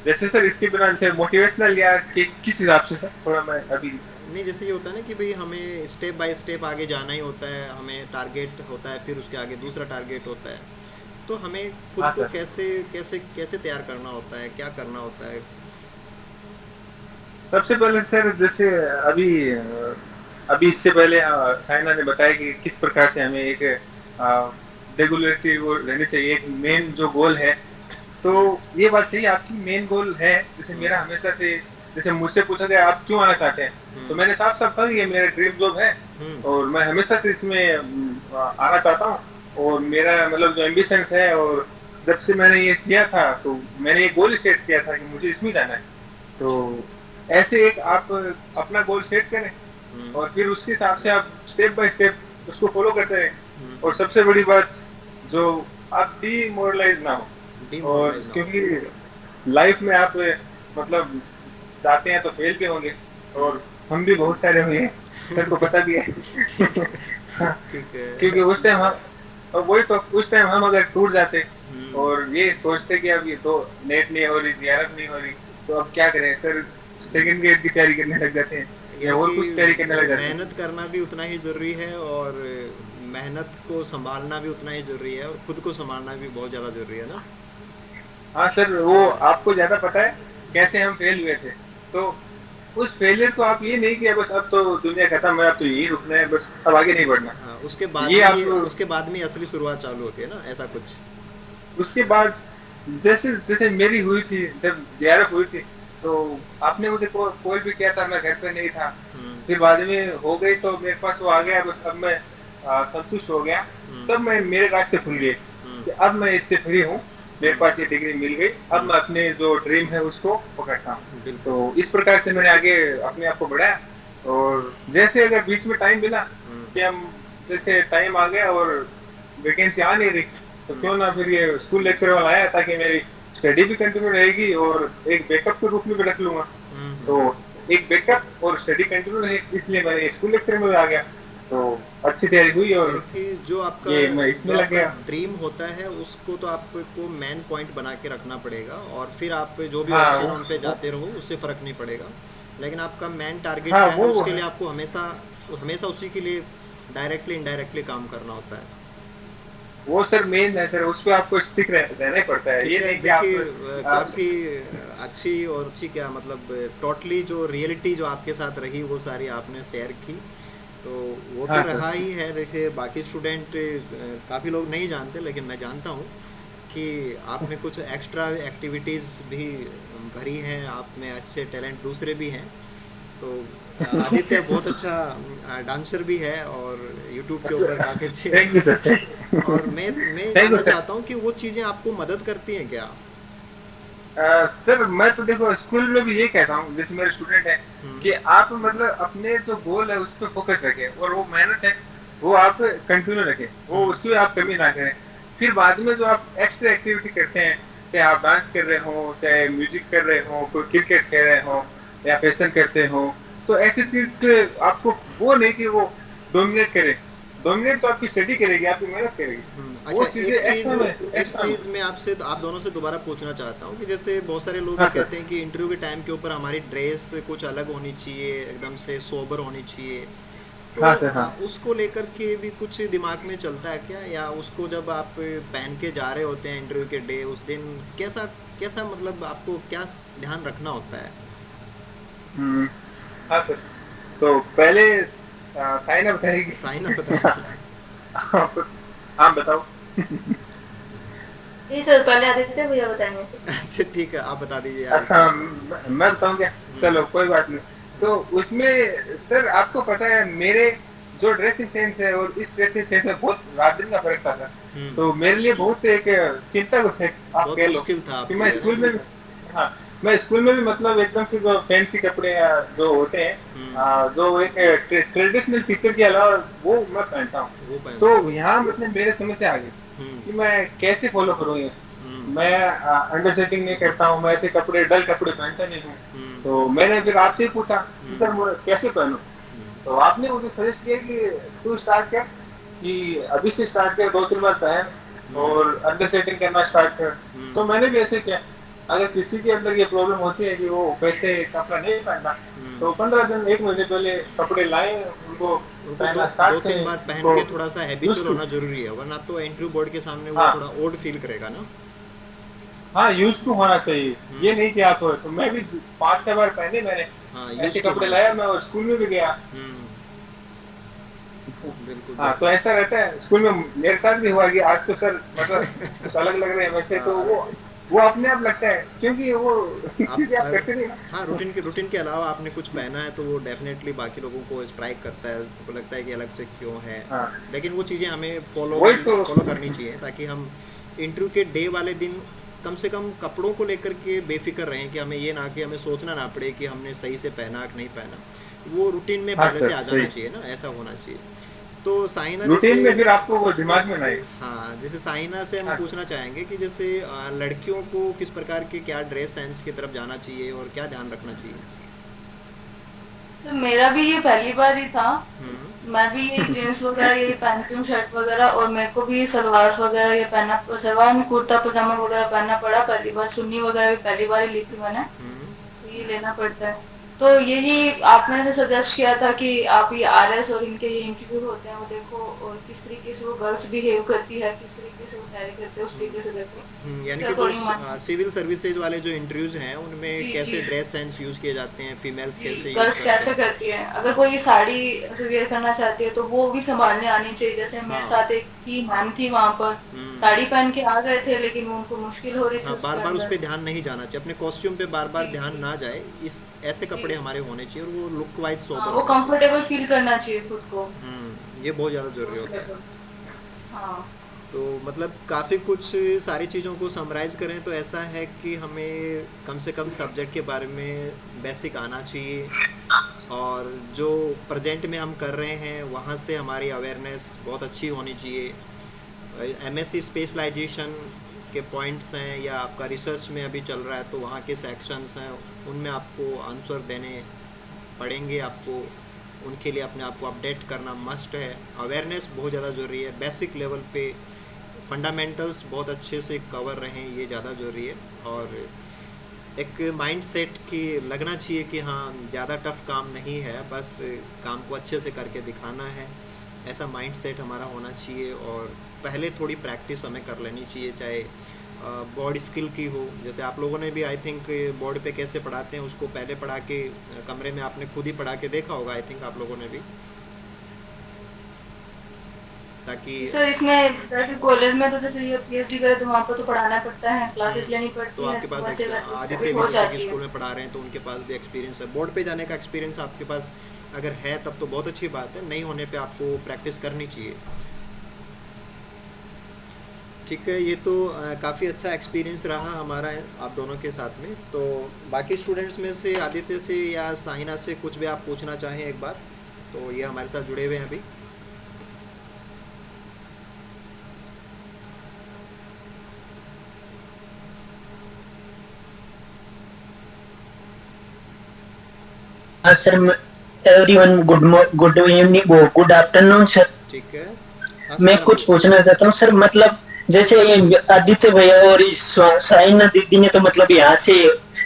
जैसे सर इसके बिना जैसे मोटिवेशनल या किस हिसाब से सर, थोड़ा मैं अभी। नहीं, जैसे ये होता है ना कि भाई हमें स्टेप बाय स्टेप आगे जाना ही होता है, हमें टारगेट होता है, फिर उसके आगे दूसरा टारगेट होता है, तो हमें खुद हाँ को सर। कैसे कैसे कैसे तैयार करना होता है, क्या करना होता है? सबसे पहले सर जैसे अभी अभी इससे पहले साइना ने बताया कि किस प्रकार से हमें एक रेगुलरिटी वो रहनी चाहिए, एक मेन जो गोल है, तो ये बात सही है, आपकी मेन गोल है। जैसे मेरा हमेशा से जैसे मुझसे पूछा गया आप क्यों आना चाहते हैं, तो मैंने साफ साफ कहा ये मेरा ड्रीम जॉब है और मैं हमेशा से इसमें आना चाहता हूँ और मेरा मतलब जो एम्बिशंस है, और जब से मैंने ये किया था तो मैंने ये गोल सेट किया था कि मुझे इसमें जाना है। तो ऐसे एक आप अपना गोल सेट करें और फिर उसके हिसाब से आप स्टेप बाय स्टेप उसको फॉलो करते रहें। और सबसे बड़ी बात जो आप डीमोरलाइज ना हो, और क्योंकि लाइफ में आप मतलब जाते हैं तो फेल भी होंगे, और हम भी बहुत सारे हुए हैं, सर को पता भी है। क्योंकि उस टाइम हम, और वही तो उस टाइम हम अगर टूट जाते और ये सोचते कि अब ये तो नेट नहीं हो रही, जीआरएफ नहीं हो रही, तो अब क्या करें सर, सेकंड ग्रेड की तैयारी करने लग जाते हैं या और कुछ तैयारी करने लग जाते हैं। मेहनत करना भी उतना ही जरूरी है और मेहनत को संभालना भी उतना ही जरूरी है और खुद को संभालना भी बहुत ज़्यादा जरूरी है ना। हाँ सर, वो आपको ज़्यादा पता है कैसे हम फेल हुए थे, तो उस फेलियर को आप ये नहीं किया बस अब तो दुनिया खत्म है, अब तो यही रुकना है, बस अब आगे नहीं बढ़ना। हाँ, उसके बाद में असली शुरुआत चालू होती है ना, ऐसा कुछ। उसके बाद जैसे जैसे मेरी हुई थी, जब जेआरएफ हुई थी, तो आपने मुझे कॉल भी किया था, मैं घर पे नहीं था, फिर बाद में हो गई तो मेरे पास वो आ गया, बस अब मैं संतुष्ट हो गया, तब मैं मेरे रास्ते खुल गए कि अब मैं इससे फ्री हूँ, मेरे पास ये डिग्री मिल गई, अब मैं अपने जो ड्रीम है उसको पकड़ता हूँ। तो इस प्रकार से मैंने आगे अपने आप को बढ़ाया। और जैसे अगर बीच में टाइम मिला कि हम जैसे टाइम आ गया और वैकेंसी आ नहीं रही, तो क्यों ना फिर ये स्कूल लेक्चर वाला आया, ताकि मेरी स्टडी भी कंटिन्यू रहेगी और एक बैकअप के रूप में भी रख लूंगा। तो एक बैकअप और स्टडी कंटिन्यू रहे, इसलिए मैंने स्कूल लेक्चर में आ गया, तो अच्छी तैयारी हुई और जो आपका ड्रीम होता है उसको तो आपको मेन पॉइंट बना के रखना पड़ेगा, और फिर आप जो भी ऑप्शन उन पे जाते रहो, उससे फर्क नहीं पड़ेगा। लेकिन आपका मेन टारगेट क्या है, उसके लिए आपको हमेशा उसी के लिए डायरेक्टली इनडायरेक्टली काम करना होता है। वो सर मेन है सर, उस पे आपको स्टिक रहना ही पड़ता है। ये नहीं कि आप काफी अच्छी और अच्छी क्या मतलब टोटली जो रियलिटी जो आपके साथ रही वो सारी आपने शेयर की, तो वो तो रहा ही है। देखिए बाकी स्टूडेंट काफ़ी लोग नहीं जानते, लेकिन मैं जानता हूँ कि आपने कुछ एक्स्ट्रा एक्टिविटीज़ भी भरी हैं, आप में अच्छे टैलेंट दूसरे भी हैं। तो आदित्य बहुत अच्छा डांसर भी है और यूट्यूब के ऊपर काफ़ी अच्छे। Thank you sir. और मैं जानना चाहता हूँ कि वो चीज़ें आपको मदद करती हैं क्या? सर मैं तो देखो स्कूल में भी ये कहता हूँ, जैसे मेरे स्टूडेंट हैं, कि आप मतलब अपने जो गोल है उस पर फोकस रखें, और वो मेहनत है वो आप कंटिन्यू रखें, वो उसमें आप कमी ना करें। फिर बाद में जो आप एक्स्ट्रा एक्टिविटी करते हैं, चाहे आप डांस कर रहे हो, चाहे म्यूजिक कर रहे हो, कोई क्रिकेट खेल रहे हो या फैशन करते हो, तो ऐसी चीज से आपको वो नहीं कि वो डोमिनेट करे, डोमिनेट तो आपकी स्टडी करेगी, आपकी मेहनत करेगी। अच्छा, एक चीज मैं आपसे आप दोनों से दोबारा पूछना चाहता हूँ कि जैसे बहुत सारे लोग कहते हैं कि इंटरव्यू के टाइम के ऊपर हमारी ड्रेस कुछ अलग होनी चाहिए, एकदम से सोबर होनी चाहिए, तो हाँ सर, हाँ। उसको लेकर के भी कुछ दिमाग में चलता है क्या, या उसको जब आप पहन के जा रहे होते हैं इंटरव्यू के डे, उस दिन कैसा मतलब आपको क्या ध्यान रखना होता है? हाँ सर, तो पहले साइना बताएगी। साइना बताएगी। हाँ बताओ। नहीं सर, पहले आदित्य भैया बताएंगे। अच्छा ठीक है, आप बता दीजिए। अच्छा मैं बताऊँ क्या? चलो कोई बात नहीं। तो उसमें सर आपको पता है मेरे जो ड्रेसिंग सेंस है और इस ड्रेसिंग सेंस में बहुत रात दिन का फर्क था सर। तो मेरे लिए बहुत एक चिंता का आप कह लो कि मैं स्कूल में, हाँ मैं स्कूल में भी मतलब एकदम से जो फैंसी कपड़े जो होते हैं, जो एक ट्रेडिशनल टीचर के अलावा वो मैं पहनता हूँ। तो यहाँ मतलब मेरे समझ से आ गई कि मैं कैसे फॉलो करूँ ये। मैं अंडर सेटिंग नहीं करता हूँ, मैं ऐसे कपड़े डल कपड़े पहनता नहीं हूँ। तो मैंने फिर आपसे ही पूछा कि सर मैं कैसे पहनूं, तो आपने मुझे सजेस्ट किया कि तू स्टार्ट कर, कि अभी से स्टार्ट कर, 2-3 बार पहन और अंडर सेटिंग करना स्टार्ट कर। तो मैंने भी ऐसे किया। अगर किसी के अंदर ये प्रॉब्लम होती है कि वो वैसे कपड़ा नहीं पहनता, तो 15 दिन 1 महीने पहले कपड़े लाए, उनको पहनना स्टार्ट करें। 2-3 बार पहन के थोड़ा सा हैबिचुअल होना जरूरी है, वरना तो इंटरव्यू बोर्ड के सामने वो थोड़ा ओड फील करेगा ना। हाँ यूज टू होना चाहिए, ये नहीं कि आप हो। तो मैं भी 5-6 बार पहने मैंने, ऐसे कपड़े लाया मैं और स्कूल में भी गया। बिल्कुल। हाँ तो ऐसा रहता है, स्कूल में मेरे साथ भी हुआ कि आज तो सर मतलब कुछ अलग लग रहे हैं वैसे, तो वो वो अपने आप लगता है, क्योंकि वो चीजें आप करते नहीं ना। हाँ, रूटीन के अलावा आपने कुछ पहना है तो वो डेफिनेटली बाकी लोगों को स्ट्राइक करता है, उनको लगता है कि अलग से क्यों है। हाँ लेकिन वो चीज़ें हमें वही तो। फॉलो करनी चाहिए ताकि हम इंटरव्यू के डे वाले दिन कम से कम कपड़ों को लेकर के बेफिक्र रहें, कि हमें ये ना कि हमें सोचना ना पड़े कि हमने सही से पहना कि नहीं पहना। वो रूटीन में हाँ पहले से सर आ जाना सही। चाहिए ना, ऐसा होना चाहिए। तो साइना जैसे, रूटीन में फिर आपको वो दिमाग में नहीं। हाँ, जैसे साइना से हम हाँ पूछना चाहेंगे कि जैसे लड़कियों को किस प्रकार के क्या ड्रेस सेंस की तरफ जाना चाहिए और क्या ध्यान रखना चाहिए। तो मेरा भी ये पहली बार ही था। हम्म। मैं भी यही जीन्स वगैरह यही पहनती हूँ, शर्ट वगैरह, और मेरे को भी सलवार वगैरह ये पहनना, सलवार में कुर्ता पजामा वगैरह पहनना पड़ा पहली बार। चुन्नी वगैरह भी पहली बार ही ली थी मैंने, हम्म। तो ये लेना पड़ता है। तो यही आपने ऐसे सजेस्ट किया था कि आप ये आरएस और इनके ये इंटरव्यू होते हैं वो देखो, और किस तरीके से वो गर्ल्स बिहेव करती है, किस तरीके से वो तैयारी करते हैं, उस तरीके से देखो, यानी उसके कि जो अकॉर्डिंग मान। सिविल सर्विसेज वाले जो इंटरव्यूज हैं उनमें जी कैसे जी ड्रेस सेंस यूज़ किए जाते हैं, फीमेल्स जी, कैसे यूज़ गर्ल्स करते कैसे हैं। करती है, अगर कोई साड़ी ऐसे वेयर करना चाहती है तो वो भी संभालने आनी चाहिए। जैसे मेरे हाँ। साथ एक थी मैम थी वहां पर, हम्म। साड़ी पहन के आ गए थे लेकिन वो उनको मुश्किल हो रही थी हाँ, बार उसके बार उस अंदर। पर ध्यान नहीं जाना चाहिए, अपने कॉस्ट्यूम पे बार बार जी ध्यान जी ना जाए। इस ऐसे जी, कपड़े हमारे होने चाहिए और वो लुक वाइज हाँ सोबर वो होने चाहिए। कंफर्टेबल फील करना चाहिए खुद को, ये बहुत ज़्यादा तो ज़रूरी उस होता है। लेवल। हाँ तो मतलब काफ़ी कुछ सारी चीज़ों को समराइज़ करें तो ऐसा है कि हमें कम से कम सब्जेक्ट के बारे में बेसिक आना चाहिए, और जो प्रेजेंट में हम कर रहे हैं वहाँ से हमारी अवेयरनेस बहुत अच्छी होनी चाहिए। एमएससी स्पेशलाइजेशन के पॉइंट्स हैं या आपका रिसर्च में अभी चल रहा है तो वहाँ के सेक्शंस हैं, उनमें आपको आंसर देने पढ़ेंगे आपको, उनके लिए अपने आप को अपडेट करना मस्ट है। अवेयरनेस बहुत ज़्यादा ज़रूरी है, बेसिक लेवल पे फंडामेंटल्स बहुत अच्छे से कवर रहें, ये ज़्यादा ज़रूरी है। और एक माइंड सेट की लगना चाहिए कि हाँ, ज़्यादा टफ काम नहीं है, बस काम को अच्छे से करके दिखाना है, ऐसा माइंड सेट हमारा होना चाहिए। और पहले थोड़ी प्रैक्टिस हमें कर लेनी चाहिए, चाहे बोर्ड स्किल की हो। जैसे आप लोगों ने भी आई थिंक बोर्ड पे कैसे पढ़ाते हैं उसको पहले पढ़ा के कमरे में आपने खुद ही पढ़ा के देखा होगा, आई थिंक आप लोगों ने भी, ताकि जी सर, इसमें जैसे कॉलेज में तो जैसे ये पीएचडी करे तो वहाँ पर तो पढ़ाना पड़ता है, क्लासेस लेनी तो पड़ती है, आपके पास वैसे आदित्य वैसे भी हो जैसे कि जाती है। स्कूल में पढ़ा रहे हैं तो उनके पास भी एक्सपीरियंस है, बोर्ड पे जाने का एक्सपीरियंस आपके पास अगर है तब तो बहुत अच्छी बात है, नहीं होने पे आपको प्रैक्टिस करनी चाहिए। ठीक है, ये तो काफ़ी अच्छा एक्सपीरियंस रहा हमारा आप दोनों के साथ में। तो बाकी स्टूडेंट्स में से आदित्य से या साहिना से कुछ भी आप पूछना चाहें एक बार, तो ये हमारे साथ जुड़े हुए हैं अभी। हाँ सर, एवरीवन गुड इवनिंग, वो गुड आफ्टरनून सर। ठीक है, हाँ मैं साहिना कुछ बोलो। पूछना चाहता हूँ सर, मतलब जैसे ये आदित्य भैया और इस साइना दीदी ने तो मतलब यहाँ से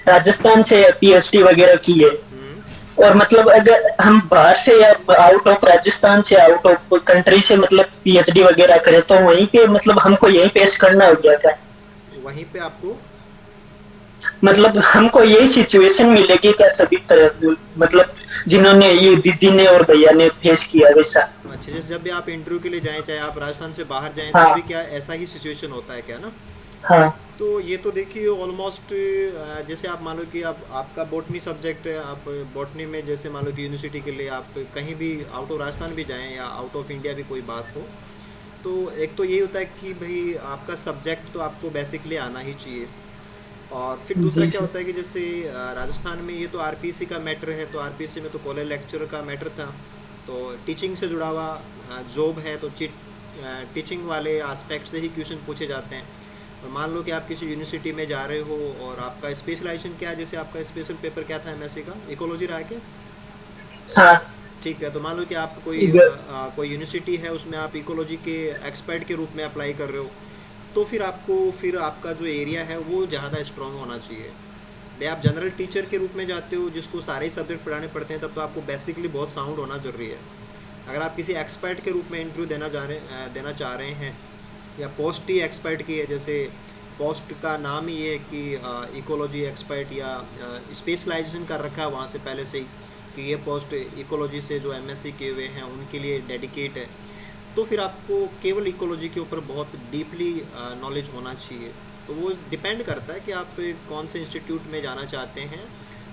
राजस्थान से पीएचडी वगैरह की है, हम्म। और मतलब अगर हम बाहर से या आउट ऑफ राजस्थान से आउट ऑफ कंट्री से मतलब पीएचडी वगैरह करें तो वहीं पे मतलब हमको यही पेश करना हो गया था, वहीं पे आपको, मतलब हमको यही सिचुएशन मिलेगी क्या सभी तरह, मतलब जिन्होंने ये दीदी ने और भैया ने फेस किया वैसा। अच्छा, जैसे जब भी आप इंटरव्यू के लिए जाएं, चाहे आप राजस्थान से बाहर जाएं, तो हाँ भी क्या ऐसा ही सिचुएशन होता है क्या ना। हाँ तो ये तो देखिए ऑलमोस्ट, जैसे आप मान लो कि आप आपका बॉटनी सब्जेक्ट है, आप बॉटनी में जैसे मान लो कि यूनिवर्सिटी के लिए आप कहीं भी आउट ऑफ राजस्थान भी जाएं या आउट ऑफ इंडिया भी कोई बात हो, तो एक तो यही होता है कि भाई आपका सब्जेक्ट तो आपको बेसिकली आना ही चाहिए। और फिर दूसरा जी क्या सर। होता है कि जैसे राजस्थान में ये तो आरपीसी का मैटर है, तो आरपीसी में तो कॉलेज लेक्चर का मैटर था, तो टीचिंग से जुड़ा हुआ जॉब है, तो टीचिंग वाले एस्पेक्ट से ही क्वेश्चन पूछे जाते हैं। और मान लो कि आप किसी यूनिवर्सिटी में जा रहे हो और आपका स्पेशलाइजेशन क्या है, जैसे आपका स्पेशल पेपर क्या था एमएससी का, इकोलॉजी रहा है क्या। हाँ ठीक है, तो मान लो कि आप कोई यूनिवर्सिटी है उसमें आप इकोलॉजी के एक्सपर्ट के रूप में अप्लाई कर रहे हो, तो फिर आपका जो एरिया है वो ज़्यादा स्ट्रॉन्ग होना चाहिए। भाई आप जनरल टीचर के रूप में जाते हो जिसको सारे ही सब्जेक्ट पढ़ाने पड़ते हैं, तब तो आपको बेसिकली बहुत साउंड होना ज़रूरी है। अगर आप किसी एक्सपर्ट के रूप में इंटरव्यू देना चाह रहे हैं, या पोस्ट ही एक्सपर्ट की है, जैसे पोस्ट का नाम ही है कि इकोलॉजी एक्सपर्ट या स्पेशलाइजेशन कर रखा है वहाँ से पहले से ही कि ये पोस्ट इकोलॉजी से जो एमएससी किए हुए हैं उनके लिए डेडिकेट है, तो फिर आपको केवल इकोलॉजी के ऊपर बहुत डीपली नॉलेज होना चाहिए। तो वो डिपेंड करता है कि आप कौन से इंस्टीट्यूट में जाना चाहते हैं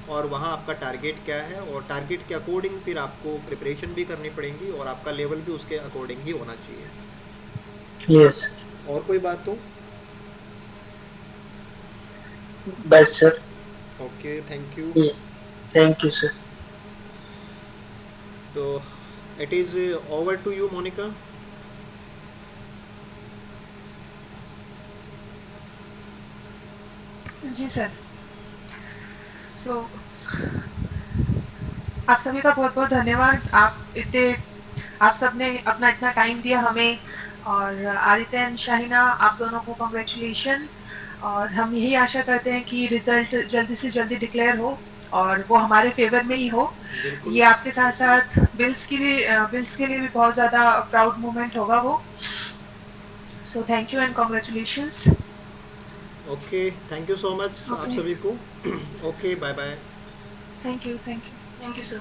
और वहाँ आपका टारगेट क्या है, और टारगेट के अकॉर्डिंग फिर आपको प्रिपरेशन भी करनी पड़ेगी और आपका लेवल भी उसके अकॉर्डिंग ही होना चाहिए। यस और कोई बात हो? बस sir. Okay, thank you. Thank you sir. तो it is over to you Monika. जी सर। सो आप सभी का बहुत बहुत धन्यवाद। आप सब ने अपना इतना टाइम दिया हमें, और आदित्य एंड शाहिना, आप दोनों को कॉन्ग्रेचुलेशन। और हम यही आशा करते हैं कि रिजल्ट जल्दी से जल्दी डिक्लेयर हो और वो हमारे फेवर में ही हो। बिल्कुल। ये आपके साथ साथ बिल्स के लिए भी बहुत ज़्यादा प्राउड मोमेंट होगा वो। So thank you and congratulations. Okay, thank you so much आप Okay. सभी को। Okay, bye bye. Thank you. Thank you sir.